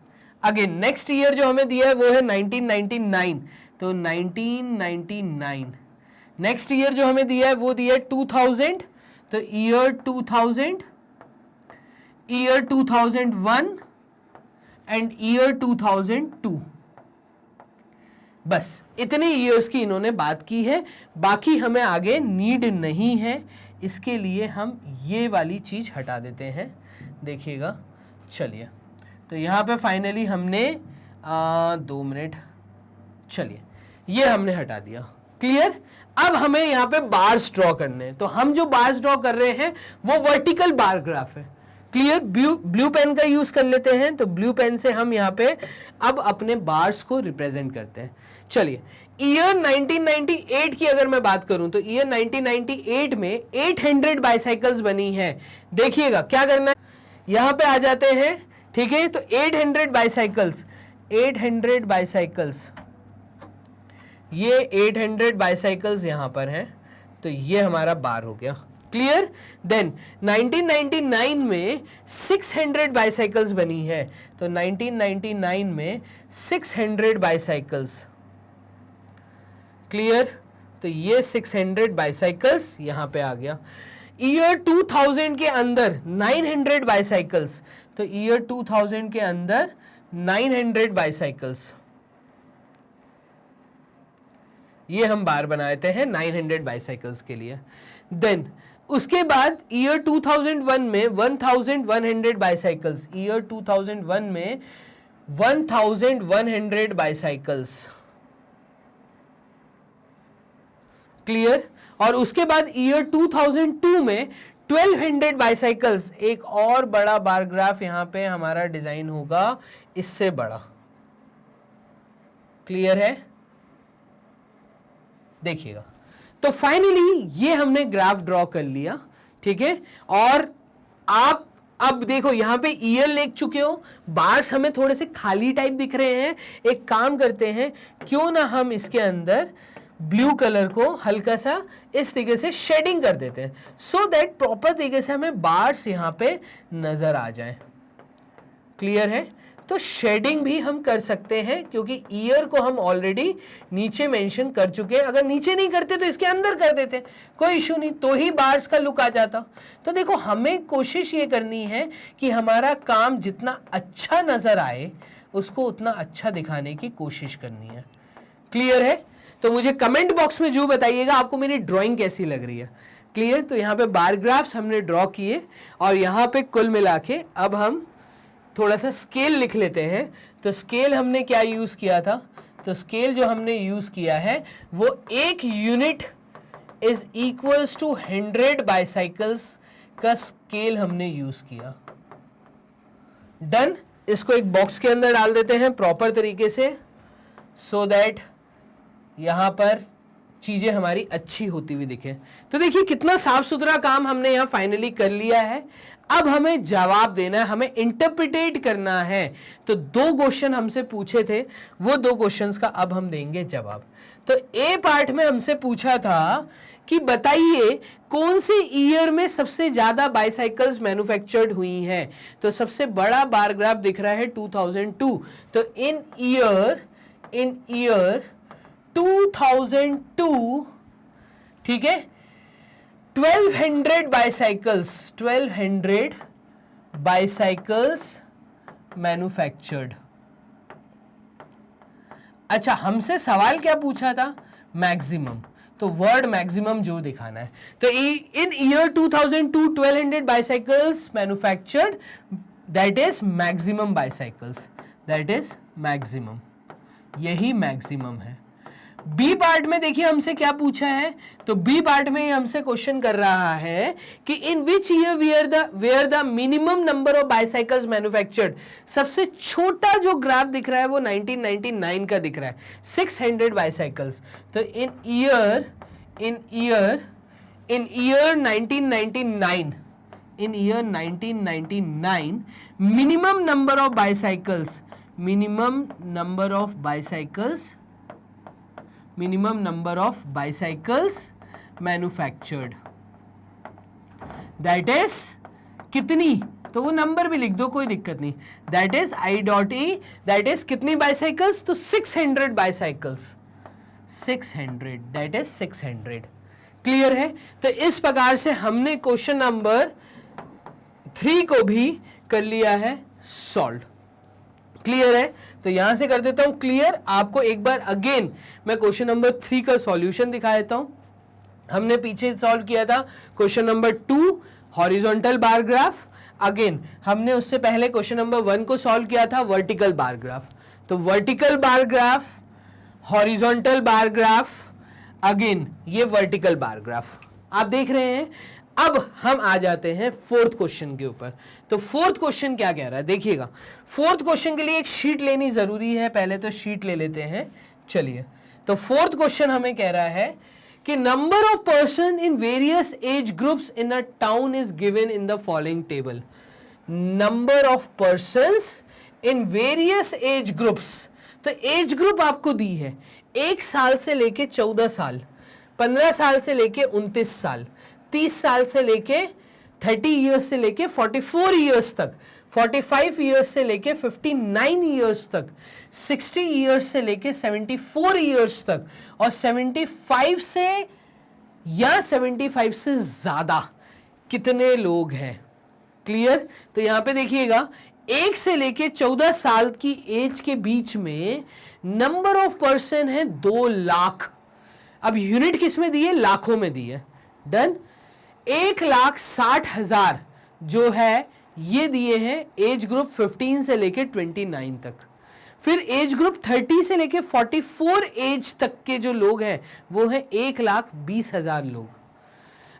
अगेन नेक्स्ट ईयर जो हमें दिया है वो है 1999। तो 1999। नेक्स्ट ईयर जो हमें दिया है वो दिया है 2000। तो ईयर 2000, ईयर 2001 एंड ईयर 2002। बस इतने ईयर्स की इन्होंने बात की है, बाकी हमें आगे नीड नहीं है। इसके लिए हम ये वाली चीज हटा देते हैं। देखिएगा, चलिए तो यहाँ पे फाइनली हमने 2 मिनट, चलिए ये हमने हटा दिया। क्लियर? अब हमें यहाँ पे बार्स ड्रॉ करने हैं। तो हम जो बार्स ड्रॉ कर रहे हैं वो वर्टिकल बार ग्राफ है। क्लियर? ब्लू पेन का यूज कर लेते हैं। तो ब्लू पेन से हम यहाँ पे अब अपने बार्स को रिप्रेजेंट करते हैं। चलिए ईयर 1998 की अगर मैं बात करूं तो ईयर 1998 में 800 बाइसाइकिल्स बनी है। देखिएगा क्या करना है, यहां पे आ जाते हैं। ठीक है, तो 800 बाइसाइकिल्स, 800 बाइसाइकिल्स, ये 800 बाइसाइकिल्स यहां पर हैं। तो ये हमारा बार हो गया। क्लियर। देन 1999 में 600 बाइसाइकिल्स बनी है, तो 1999 में 600 बाइसाइकिल्स, क्लियर। तो ये 600 बाइसाइकिल्स यहां पे आ गया। ईयर 2000 के अंदर 900 बाइसाइकिल्स, तो ईयर 2000 के अंदर 900 बाइसाइकिल्स, ये हम बार बनाते हैं 900 बाइसाइकिल्स के लिए। देन उसके बाद ईयर 2001 में 1100 बाइसाइकिल्स, ईयर 2001 में 1100 बाइसाइकिल्स, क्लियर। और उसके बाद ईयर 2002 में 1200 बाइसाइकिल्स, एक और बड़ा बार ग्राफ यहां पे हमारा डिजाइन होगा, इससे बड़ा, क्लियर है, देखिएगा। तो फाइनली ये हमने ग्राफ ड्रॉ कर लिया, ठीक है। और आप अब देखो यहां पे ईयर लिख चुके हो, बार्स हमें थोड़े से खाली टाइप दिख रहे हैं। एक काम करते हैं, क्यों ना हम इसके अंदर ब्लू कलर को हल्का सा इस तरीके से शेडिंग कर देते हैं, सो दैट प्रॉपर तरीके से हमें बार्स यहां पे नजर आ जाए, क्लियर है। तो शेडिंग भी हम कर सकते हैं, क्योंकि ईयर को हम ऑलरेडी नीचे मेंशन कर चुके हैं। अगर नीचे नहीं करते तो इसके अंदर कर देते, कोई इशू नहीं, तो ही बार्स का लुक आ जाता। तो देखो हमें कोशिश ये करनी है कि हमारा काम जितना अच्छा नजर आए उसको उतना अच्छा दिखाने की कोशिश करनी है, क्लियर है। तो मुझे कमेंट बॉक्स में जो बताइएगा आपको मेरी ड्राइंग कैसी लग रही है, क्लियर। तो यहाँ पे बार ग्राफ्स हमने ड्रॉ किए, और यहाँ पे कुल मिला के अब हम थोड़ा सा स्केल लिख लेते हैं। तो स्केल हमने क्या यूज किया था, तो स्केल जो हमने यूज किया है वो 1 unit is equals to 100 bicycles का स्केल हमने यूज किया। डन। इसको एक बॉक्स के अंदर डाल देते हैं प्रॉपर तरीके से, सो दैट यहां पर चीजें हमारी अच्छी होती हुई दिखे। तो देखिए कितना साफ सुथरा काम हमने यहां फाइनली कर लिया है। अब हमें जवाब देना है, हमें इंटरप्रिटेट करना है। तो 2 क्वेश्चन हमसे पूछे थे, वो 2 क्वेश्चंस का अब हम देंगे जवाब। तो ए पार्ट में हमसे पूछा था कि बताइए कौन से ईयर में सबसे ज्यादा बाइसाइकिल्स मैन्युफैक्चर्ड हुई हैं। तो सबसे बड़ा बार ग्राफ दिख रहा है 2002। तो इन ईयर 2002, ठीक है, 1200 बाइसाइकिल्स मैन्युफैक्चर्ड। अच्छा, हमसे सवाल क्या पूछा था, मैक्सिमम। तो वर्ड मैक्सिमम जो दिखाना है। तो in year 2002 1200 bicycles manufactured, that is maximum bicycles, that is maximum, यही मैक्सिमम है। बी पार्ट में देखिए हमसे क्या पूछा है। तो बी पार्ट में हमसे क्वेश्चन कर रहा है कि in which year were the minimum number of bicycles manufactured. सबसे छोटा जो ग्राफ दिख रहा है वो 1999 का दिख रहा है, 600 बाइसाइकिल्स। तो in year 1999 minimum number of bicycles manufactured, that is कितनी, तो वो नंबर भी लिख दो, कोई दिक्कत नहीं। That is I.E, that is कितनी बाइसाइकिल्स, तो 600 बाइसाइकिल्स, 600, दैट इज 600, क्लियर है। तो इस प्रकार से हमने क्वेश्चन नंबर 3 को भी कर लिया है सॉल्व, क्लियर है। तो यहां से कर देता हूं क्लियर। आपको एक बार अगेन मैं क्वेश्चन नंबर 3 का सॉल्यूशन दिखा देता हूं। हमने पीछे सॉल्व किया था question number 2 horizontal bar graph. Again हमने उससे पहले क्वेश्चन नंबर 1 को सॉल्व किया था वर्टिकल बार ग्राफ। तो vertical bar graph, horizontal bar graph, again ये वर्टिकल बार ग्राफ आप देख रहे हैं। अब हम आ जाते हैं 4th क्वेश्चन के ऊपर। तो 4th क्वेश्चन क्या कह रहा है, देखिएगा। 4th क्वेश्चन के लिए एक शीट लेनी जरूरी है, पहले तो शीट ले लेते हैं, चलिए। तो 4th क्वेश्चन हमें कह रहा है कि number of person in various age groups in a town is given in the following table. Number of persons in various age groups, तो एज ग्रुप आपको दी है 1 साल से लेके 14 साल, 15 साल से लेके 29 साल, 30 साल से लेके 30 ईयर्स से लेके 44 ईयर्स तक, 45 ईयर्स से लेके 59 ईयर्स तक, 60 ईयर्स से लेके 74 ईयर्स तक, और 75 से या 75 से ज्यादा कितने लोग हैं। क्लियर? तो यहां पे देखिएगा 1 से लेके 14 साल की एज के बीच में नंबर ऑफ पर्सन है 2 लाख। अब यूनिट किस में दी है? लाखों में दी है। डन। 1,60,000 जो है ये दिए हैं एज ग्रुप 15 से लेके 29 तक। फिर एज ग्रुप 30 से लेके 44 एज तक के जो लोग हैं वो है 1,20,000 लोग।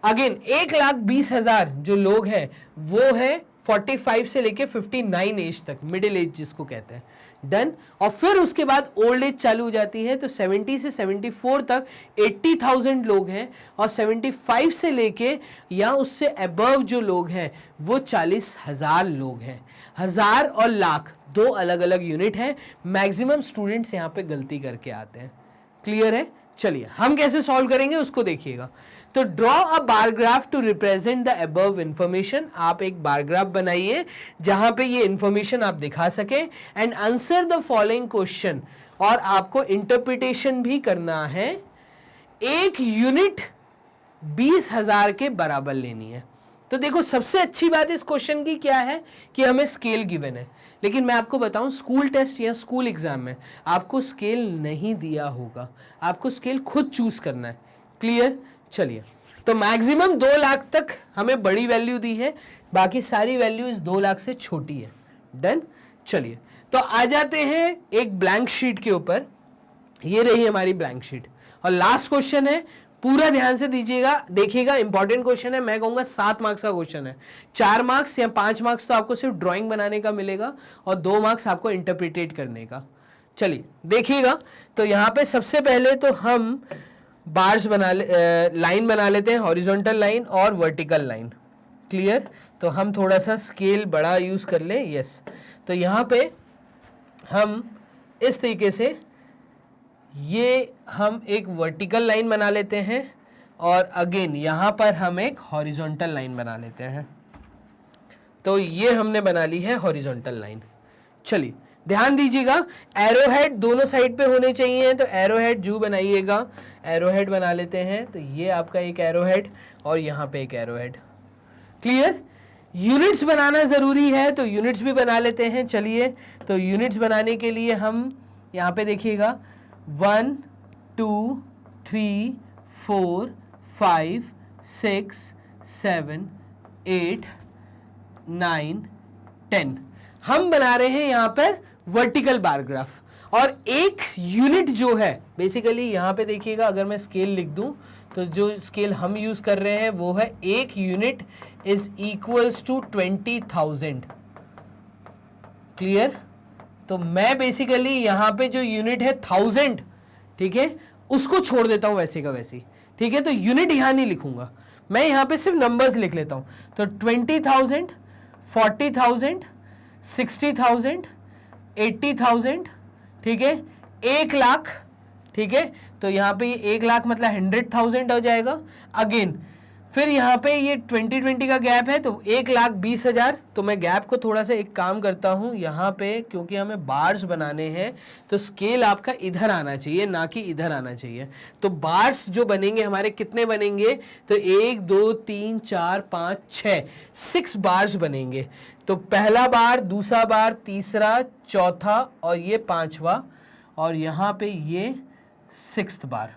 अगेन 1,20,000 जो लोग हैं वो है 45 से लेके 59 एज तक, मिडिल एज जिसको कहते हैं। डन। और फिर उसके बाद ओल्ड एज चालू हो जाती है, तो 70 से 74 तक 80,000 लोग हैं, और 75 से लेके या उससे अबव जो लोग हैं वो 40,000 लोग हैं। हजार और लाख दो अलग अलग यूनिट हैं। मैक्सिमम स्टूडेंट्स यहाँ पे गलती करके आते हैं। क्लियर है? चलिए हम कैसे सॉल्व करेंगे उसको देखिएगा। तो draw a bar graph to represent the above information. आप एक बार ग्राफ बनाइए जहां पे ये इंफॉर्मेशन आप दिखा सके, and answer the following question. और आपको इंटरप्रिटेशन भी करना है। एक यूनिट 20,000 के बराबर लेनी है। तो देखो सबसे अच्छी बात इस क्वेश्चन की क्या है कि हमें स्केल गिवन है, लेकिन मैं आपको बताऊं स्कूल टेस्ट या स्कूल एग्जाम में आपको स्केल नहीं दिया होगा, आपको स्केल खुद चूज करना है। क्लियर? चलिए, तो मैक्सिमम 2 लाख तक हमें बड़ी वैल्यू दी है, बाकी सारी वैल्यू इस 2 लाख से छोटी है। डन। चलिए, तो आ जाते हैं एक ब्लैंक शीट के ऊपर। ये रही हमारी ब्लैंक शीट, और लास्ट क्वेश्चन है, पूरा ध्यान से दीजिएगा, देखिएगा इंपॉर्टेंट क्वेश्चन है। मैं कहूंगा 7 मार्क्स का क्वेश्चन है। 4 मार्क्स या 5 मार्क्स तो आपको सिर्फ ड्राइंग बनाने का मिलेगा, और 2 मार्क्स आपको इंटरप्रिटेट करने का। चलिए देखिएगा, तो यहाँ पे सबसे पहले तो हम बार्स लाइन बना लेते हैं, हॉरिजॉन्टल लाइन और वर्टिकल लाइन। क्लियर? तो हम थोड़ा सा स्केल बड़ा यूज कर लें। यस, तो यहाँ पे हम इस तरीके से ये हम एक वर्टिकल लाइन बना लेते हैं, और अगेन यहाँ पर हम एक हॉरिजॉन्टल लाइन बना लेते हैं। तो ये हमने बना ली है हॉरिजॉन्टल लाइन। चलिए ध्यान दीजिएगा, एरो हेड दोनों साइड पे होने चाहिए, तो एरो हेड जो बनाइएगा, एरो हेड बना लेते हैं। तो ये आपका एक एरो हेड और यहाँ पे एक एरो हेड। क्लियर? यूनिट्स बनाना ज़रूरी है, तो यूनिट्स भी बना लेते हैं। चलिए, तो यूनिट्स बनाने के लिए हम यहाँ पे देखिएगा 1 2 3 4 5 6 7 8 9 10 हम बना रहे हैं यहाँ पर वर्टिकल बार ग्राफ। और एक यूनिट जो है बेसिकली यहाँ पे देखिएगा, अगर मैं स्केल लिख दूं तो जो स्केल हम यूज कर रहे हैं वो है एक unit is equals to 20,000। Clear? तो मैं बेसिकली यहाँ पे जो यूनिट है 1000, ठीक है, उसको छोड़ देता हूँ वैसे का वैसे। ठीक है, तो यूनिट यहाँ नहीं लिखूंगा, मैं यहाँ पे सिर्फ नंबर्स लिख लेता हूँ। तो 20,000, 40,000, 60,000, 80,000, ठीक है, 1 लाख। ठीक है, तो यहाँ पे ये 1 लाख मतलब 100,000 हो जाएगा। अगेन फिर यहाँ पे ये 20 का गैप है, तो 1,20,000। तो मैं गैप को थोड़ा सा एक काम करता हूँ यहाँ पे, क्योंकि हमें बार्स बनाने हैं तो स्केल आपका इधर आना चाहिए ना कि इधर आना चाहिए। तो बार्स जो बनेंगे हमारे कितने बनेंगे? तो 1 2 3 4 5 6 6 बार्स बनेंगे। तो पहला बार, दूसरा बार, तीसरा, चौथा और ये 5वां, और यहाँ पे ये 6th बार।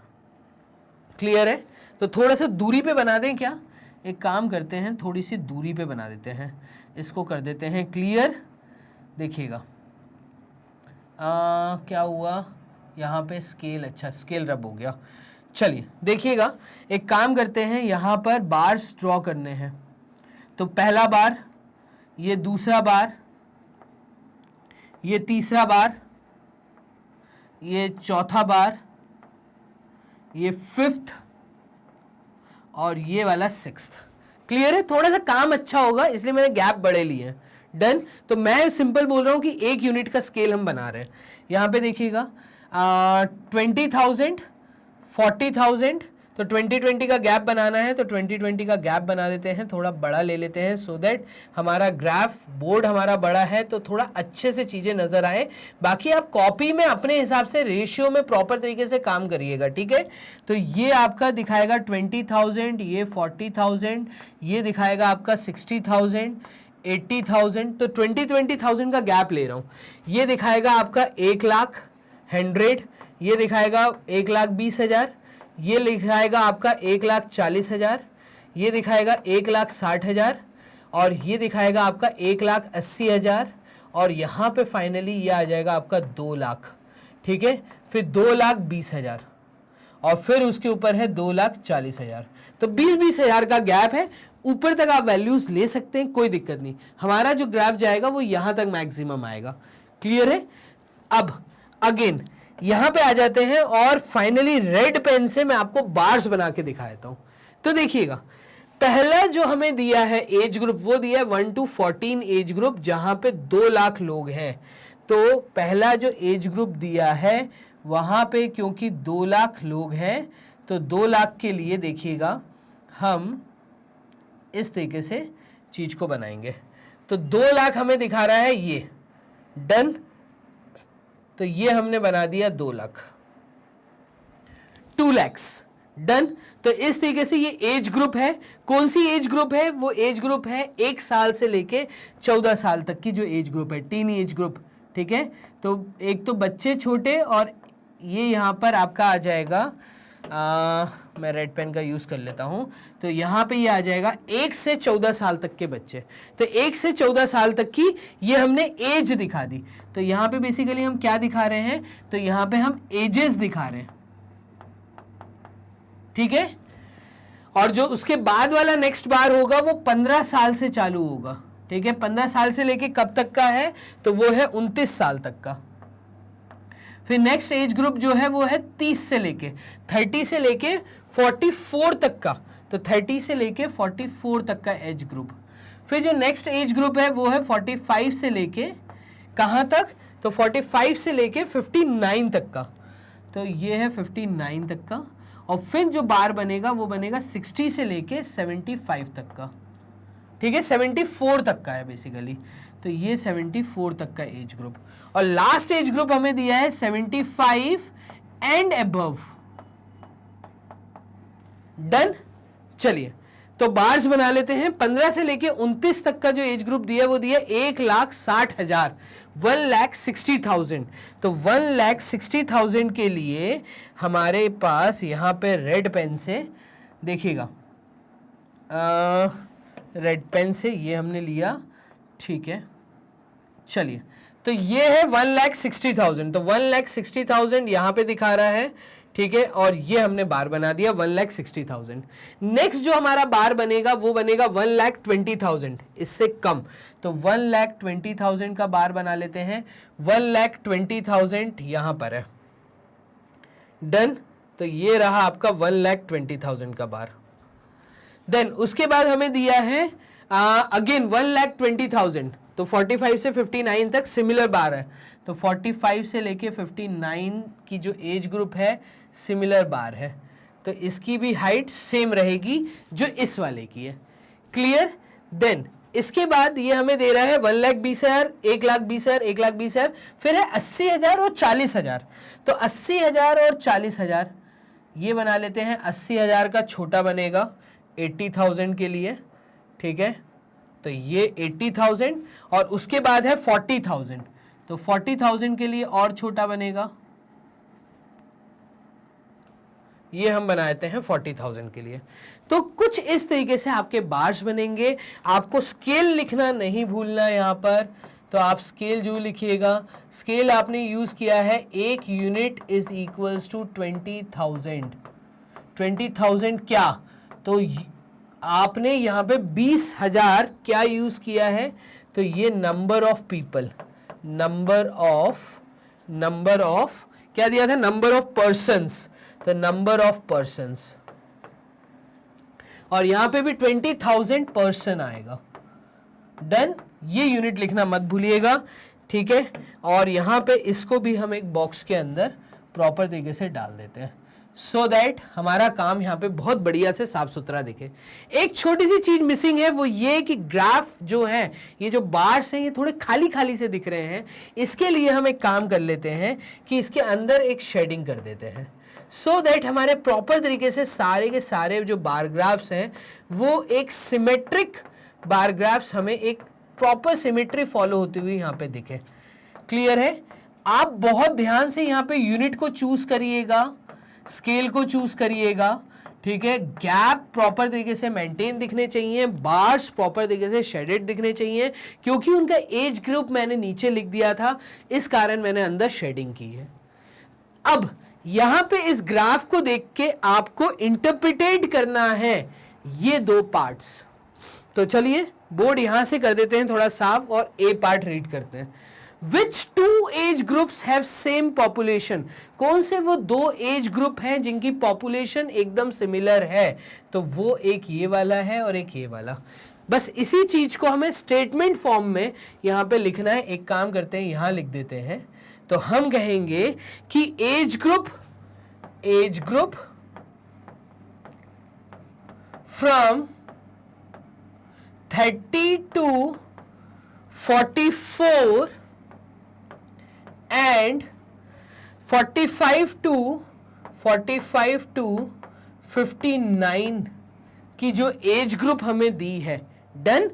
क्लियर है? तो थोड़ा सा दूरी पे बना दें क्या? एक काम करते हैं, थोड़ी सी दूरी पे बना देते हैं, इसको कर देते हैं क्लियर। देखिएगा क्या हुआ यहाँ पे, स्केल, अच्छा स्केल रब हो गया। चलिए देखिएगा, एक काम करते हैं, यहाँ पर बार्स ड्रॉ करने हैं। तो पहला बार, ये दूसरा बार, ये तीसरा बार, ये चौथा बार, ये 5th और ये वाला 6th। क्लियर है? थोड़ा सा काम अच्छा होगा इसलिए मैंने गैप बड़े लिए हैं। डन। तो मैं सिंपल बोल रहा हूं कि एक यूनिट का स्केल हम बना रहे हैं। यहाँ पे देखिएगा 20,000, 40,000, तो 2020 का गैप बनाना है तो 2020 का गैप बना देते हैं, थोड़ा बड़ा ले लेते हैं सो दैट हमारा ग्राफ बोर्ड हमारा बड़ा है तो थोड़ा अच्छे से चीज़ें नज़र आए। बाकी आप कॉपी में अपने हिसाब से रेशियो में प्रॉपर तरीके से काम करिएगा, ठीक है। तो ये आपका दिखाएगा 20,000, ये 40,000, ये दिखाएगा आपका 60,000, 80,000। तो 20,000 का गैप ले रहा हूँ। ये दिखाएगा आपका 1,00,000, 100, ये दिखाएगा 1,20,000, ये दिखाएगा आपका 1,40,000, ये दिखाएगा 1,60,000 और ये दिखाएगा आपका 1,80,000 और यहाँ पे फाइनली ये आ जाएगा आपका 2,00,000, ठीक है। फिर 2,20,000 और फिर उसके ऊपर है 2,40,000। तो 20,000 का गैप है, ऊपर तक आप वैल्यूज ले सकते हैं, कोई दिक्कत नहीं। हमारा जो ग्राफ जाएगा वो यहां तक मैक्सिमम आएगा, क्लियर है। अब अगेन यहां पे आ जाते हैं और फाइनली रेड पेन से मैं आपको बार्स बना के दिखा देता हूं। तो देखिएगा, पहला जो हमें दिया है एज ग्रुप वो दिया है 1 to 14 एज ग्रुप, जहां पे 2,00,000 लोग हैं। तो पहला जो एज ग्रुप दिया है वहां पे क्योंकि 2,00,000 लोग हैं तो 2,00,000 के लिए देखिएगा हम इस तरीके से चीज को बनाएंगे। तो 2,00,000 हमें दिखा रहा है ये, डन। तो ये हमने बना दिया 2,00,000, 2,00,000 डन। तो इस तरीके से ये एज ग्रुप है। कौन सी एज ग्रुप है? वो एज ग्रुप है 1 साल से लेके 14 साल तक की जो एज ग्रुप है, टीन एज ग्रुप, ठीक है। तो एक तो बच्चे छोटे और ये यहाँ पर आपका आ जाएगा मैं रेड पेन का यूज कर लेता हूं। तो यहाँ पे ये आ जाएगा 1 से 14 साल तक के बच्चे। तो 1 से 14 साल तक की ये हमने एज दिखा दी। तो यहाँ पे बेसिकली हम क्या दिखा रहे हैं? तो यहाँ पे हम एजेस दिखा रहे हैं, ठीक है। और जो उसके बाद वाला नेक्स्ट बार होगा वो 15 साल से चालू होगा, ठीक है। 15 साल से लेके कब तक का है? तो वो है 29 साल तक का। फिर नेक्स्ट एज ग्रुप जो है वो है 30 से लेके 30 से लेके 44 तक का। तो 30 से लेके 44 तक का एज ग्रुप। फिर जो नेक्स्ट एज ग्रुप है वो है 45 से लेके कहाँ तक? तो 45 से लेके 59 तक का। तो ये है 59 तक का। और फिर जो बार बनेगा वो बनेगा 60 से लेके 75 तक का, ठीक है। 74 तक का है बेसिकली। तो ये 74 तक का एज ग्रुप। और लास्ट एज ग्रुप हमें दिया है 75 एंड अबव, डन। चलिए तो बार्स बना लेते हैं। 15 से लेके 29 तक का जो एज ग्रुप दिया वो दिया 1,60,000, 1,60,000। तो 1,60,000 के लिए हमारे पास यहाँ पे रेड पेन से देखिएगा, रेड पेन से ये हमने लिया, ठीक है। चलिए तो ये है 1,60,000। तो 1,60,000 यहाँ पे दिखा रहा है, ठीक है। और ये हमने बार बना दिया 1,60,000। नेक्स्ट जो हमारा बार बनेगा वो बनेगा 1,20,000, इससे कम। तो 1,20,000 का बार बना लेते हैं। 1,20,000 यहाँ पर है, डन। तो ये रहा आपका 1,20,000 का बार। देन उसके बाद हमें दिया है अगेन 1,20,000। तो 45 से 59 तक सिमिलर बार है। तो 45 से लेके 59 की जो एज ग्रुप है सिमिलर बार है। तो इसकी भी हाइट सेम रहेगी जो इस वाले की है, क्लियर। देन इसके बाद ये हमें दे रहा है 1,20,000, 1,20,000, 1,20,000, फिर है 80,000 और 40,000। तो 80,000 और 40,000 ये बना लेते हैं। 80,000 का छोटा बनेगा 80,000 के लिए, ठीक है। तो ये 80,000 और उसके बाद है 40,000। तो 40,000 के लिए और छोटा बनेगा, ये हम बनाते हैं 40,000 के लिए। तो कुछ इस तरीके से आपके बार्स बनेंगे। आपको स्केल लिखना नहीं भूलना यहाँ पर। तो आप स्केल जो लिखिएगा, स्केल आपने यूज किया है 1 यूनिट इज इक्वल्स टू 20,000। 20,000 क्या? तो आपने यहाँ पे 20,000 क्या यूज किया है? तो ये number of people, number of क्या दिया था? Number of persons. तो नंबर ऑफ पर्सन्स, और यहां पे भी 20,000 पर्सन आएगा, डन। ये यूनिट लिखना मत भूलिएगा, ठीक है। और यहां पे इसको भी हम एक बॉक्स के अंदर प्रॉपर तरीके से डाल देते हैं सो दैट हमारा काम यहाँ पे बहुत बढ़िया से साफ सुथरा दिखे। एक छोटी सी चीज मिसिंग है, वो ये कि ग्राफ जो है, ये जो बार्स हैं ये थोड़े खाली खाली से दिख रहे हैं। इसके लिए हम एक काम कर लेते हैं कि इसके अंदर एक शेडिंग कर देते हैं, सो दैट हमारे प्रॉपर तरीके से सारे के सारे जो बार ग्राफ्स हैं वो एक सिमेट्रिक बार ग्राफ्स हमें एक प्रॉपर सिमेट्री फॉलो होती हुई यहाँ पे दिखे। क्लियर है? आप बहुत ध्यान से यहाँ पे यूनिट को चूज करिएगा, स्केल को चूज करिएगा, ठीक है। गैप प्रॉपर तरीके से मेंटेन दिखने चाहिए, बार्स प्रॉपर तरीके से शेडेड दिखने चाहिए, क्योंकि उनका एज ग्रुप मैंने नीचे लिख दिया था, इस कारण मैंने अंदर शेडिंग की है। अब यहां पे इस ग्राफ को देख के आपको इंटरप्रिटेट करना है ये दो पार्ट्स। तो चलिए बोर्ड यहां से कर देते हैं थोड़ा साफ और ए पार्ट रीड करते हैं। Which two age groups have same population? कौन से वो दो एज ग्रुप हैं जिनकी पॉपुलेशन एकदम सिमिलर है? तो वो एक ये वाला है और एक ये वाला। बस इसी चीज को हमें स्टेटमेंट फॉर्म में यहां पे लिखना है। एक काम करते हैं, यहां लिख देते हैं। तो हम कहेंगे कि age group from 30 to 44 and 45 to 59 की जो एज ग्रुप हमें दी है, डन।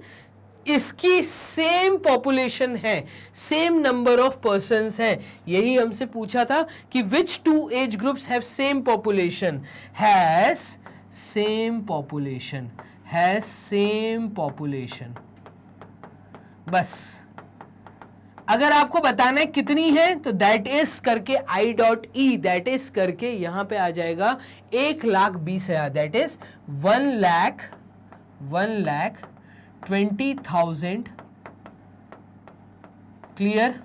इसकी सेम पॉपुलेशन है, सेम नंबर ऑफ पर्सन्स है। यही हमसे पूछा था कि which two age groups have same population, has same population. बस अगर आपको बताना है कितनी है तो दैट इज करके I.E दैट इज करके यहां पे आ जाएगा 1,20,000, दैट इज 1,20,000। क्लियर?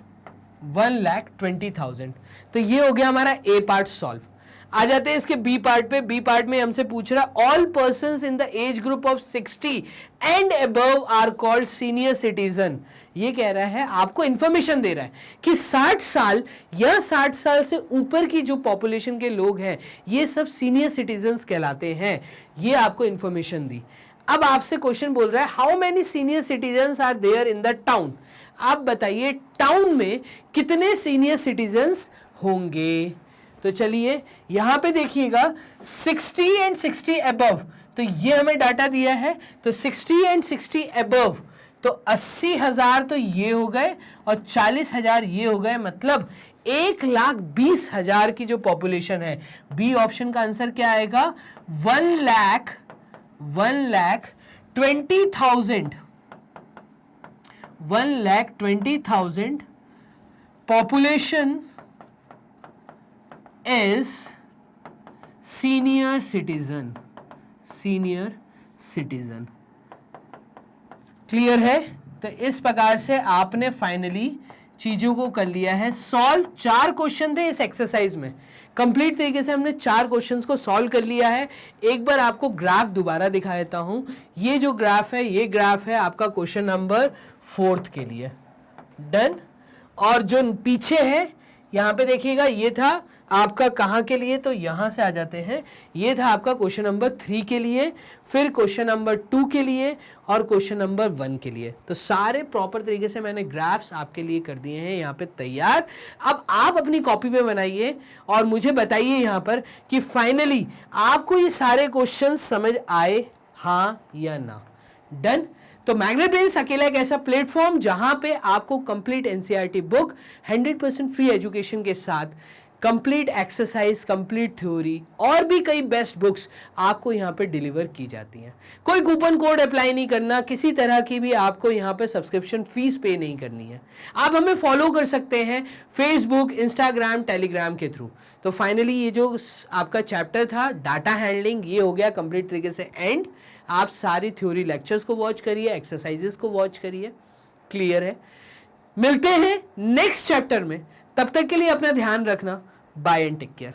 1,20,000। तो ये हो गया हमारा ए पार्ट सॉल्व। आ जाते हैं इसके बी पार्ट पे। बी पार्ट में हमसे पूछ रहा all persons in the age group of 60 and above are called senior citizen. ये कह रहा है, आपको इंफॉर्मेशन दे रहा है कि 60 साल या 60 साल से ऊपर की जो पॉपुलेशन के लोग हैं ये सब सीनियर सिटीजन्स कहलाते हैं। ये आपको इंफॉर्मेशन दी। अब आपसे क्वेश्चन बोल रहा है how many senior citizens are there in the town. आप बताइए टाउन में कितने सीनियर सिटीजन्स होंगे। तो चलिए यहां पे देखिएगा 60 एंड 60 अबव, तो ये हमें डाटा दिया है। तो 60 एंड 60 अबव तो 80,000 तो ये हो गए और 40,000 ये हो गए, मतलब 1,20,000 की जो पॉपुलेशन है। बी ऑप्शन का आंसर क्या आएगा? 1,20,000 population is senior citizen. Clear है? तो इस प्रकार से आपने फाइनली चीजों को कर लिया है सॉल्व। 4 क्वेश्चन थे इस एक्सरसाइज में, कंप्लीट तरीके से हमने 4 क्वेश्चंस को सॉल्व कर लिया है। एक बार आपको ग्राफ दोबारा दिखा देता हूं। ये जो ग्राफ है, ये ग्राफ है आपका क्वेश्चन नंबर 4 के लिए, डन। और जो पीछे है यहां पे देखिएगा, ये था आपका कहां के लिए, तो यहां से आ जाते हैं। ये था आपका क्वेश्चन नंबर 3 के लिए, फिर क्वेश्चन नंबर 2 के लिए और क्वेश्चन नंबर 1 के लिए। तो सारे प्रॉपर तरीके से मैंने ग्राफ्स आपके लिए कर दिए हैं यहाँ पे तैयार। अब आप अपनी कॉपी में बनाइए और मुझे बताइए यहाँ पर कि फाइनली आपको ये सारे क्वेश्चन समझ आए, हाँ या ना। डन। तो मैग्नेट ब्रेन्स अकेला एक ऐसा प्लेटफॉर्म जहां पे आपको complete NCERT book 100% free education के साथ कंप्लीट एक्सरसाइज, कंप्लीट थ्योरी और भी कई बेस्ट बुक्स आपको यहाँ पे डिलीवर की जाती हैं। कोई कूपन कोड अप्लाई नहीं करना, किसी तरह की भी आपको यहाँ पे सब्सक्रिप्शन फीस पे नहीं करनी है। आप हमें फॉलो कर सकते हैं फेसबुक, इंस्टाग्राम, टेलीग्राम के थ्रू। तो फाइनली ये जो आपका चैप्टर था डाटा हैंडलिंग, ये हो गया कंप्लीट तरीके से एंड। आप सारी थ्योरी लेक्चर्स को वॉच करिए, एक्सरसाइजेस को वॉच करिए। क्लियर है? मिलते हैं नेक्स्ट चैप्टर में, तब तक के लिए अपना ध्यान रखना। Bye and take care.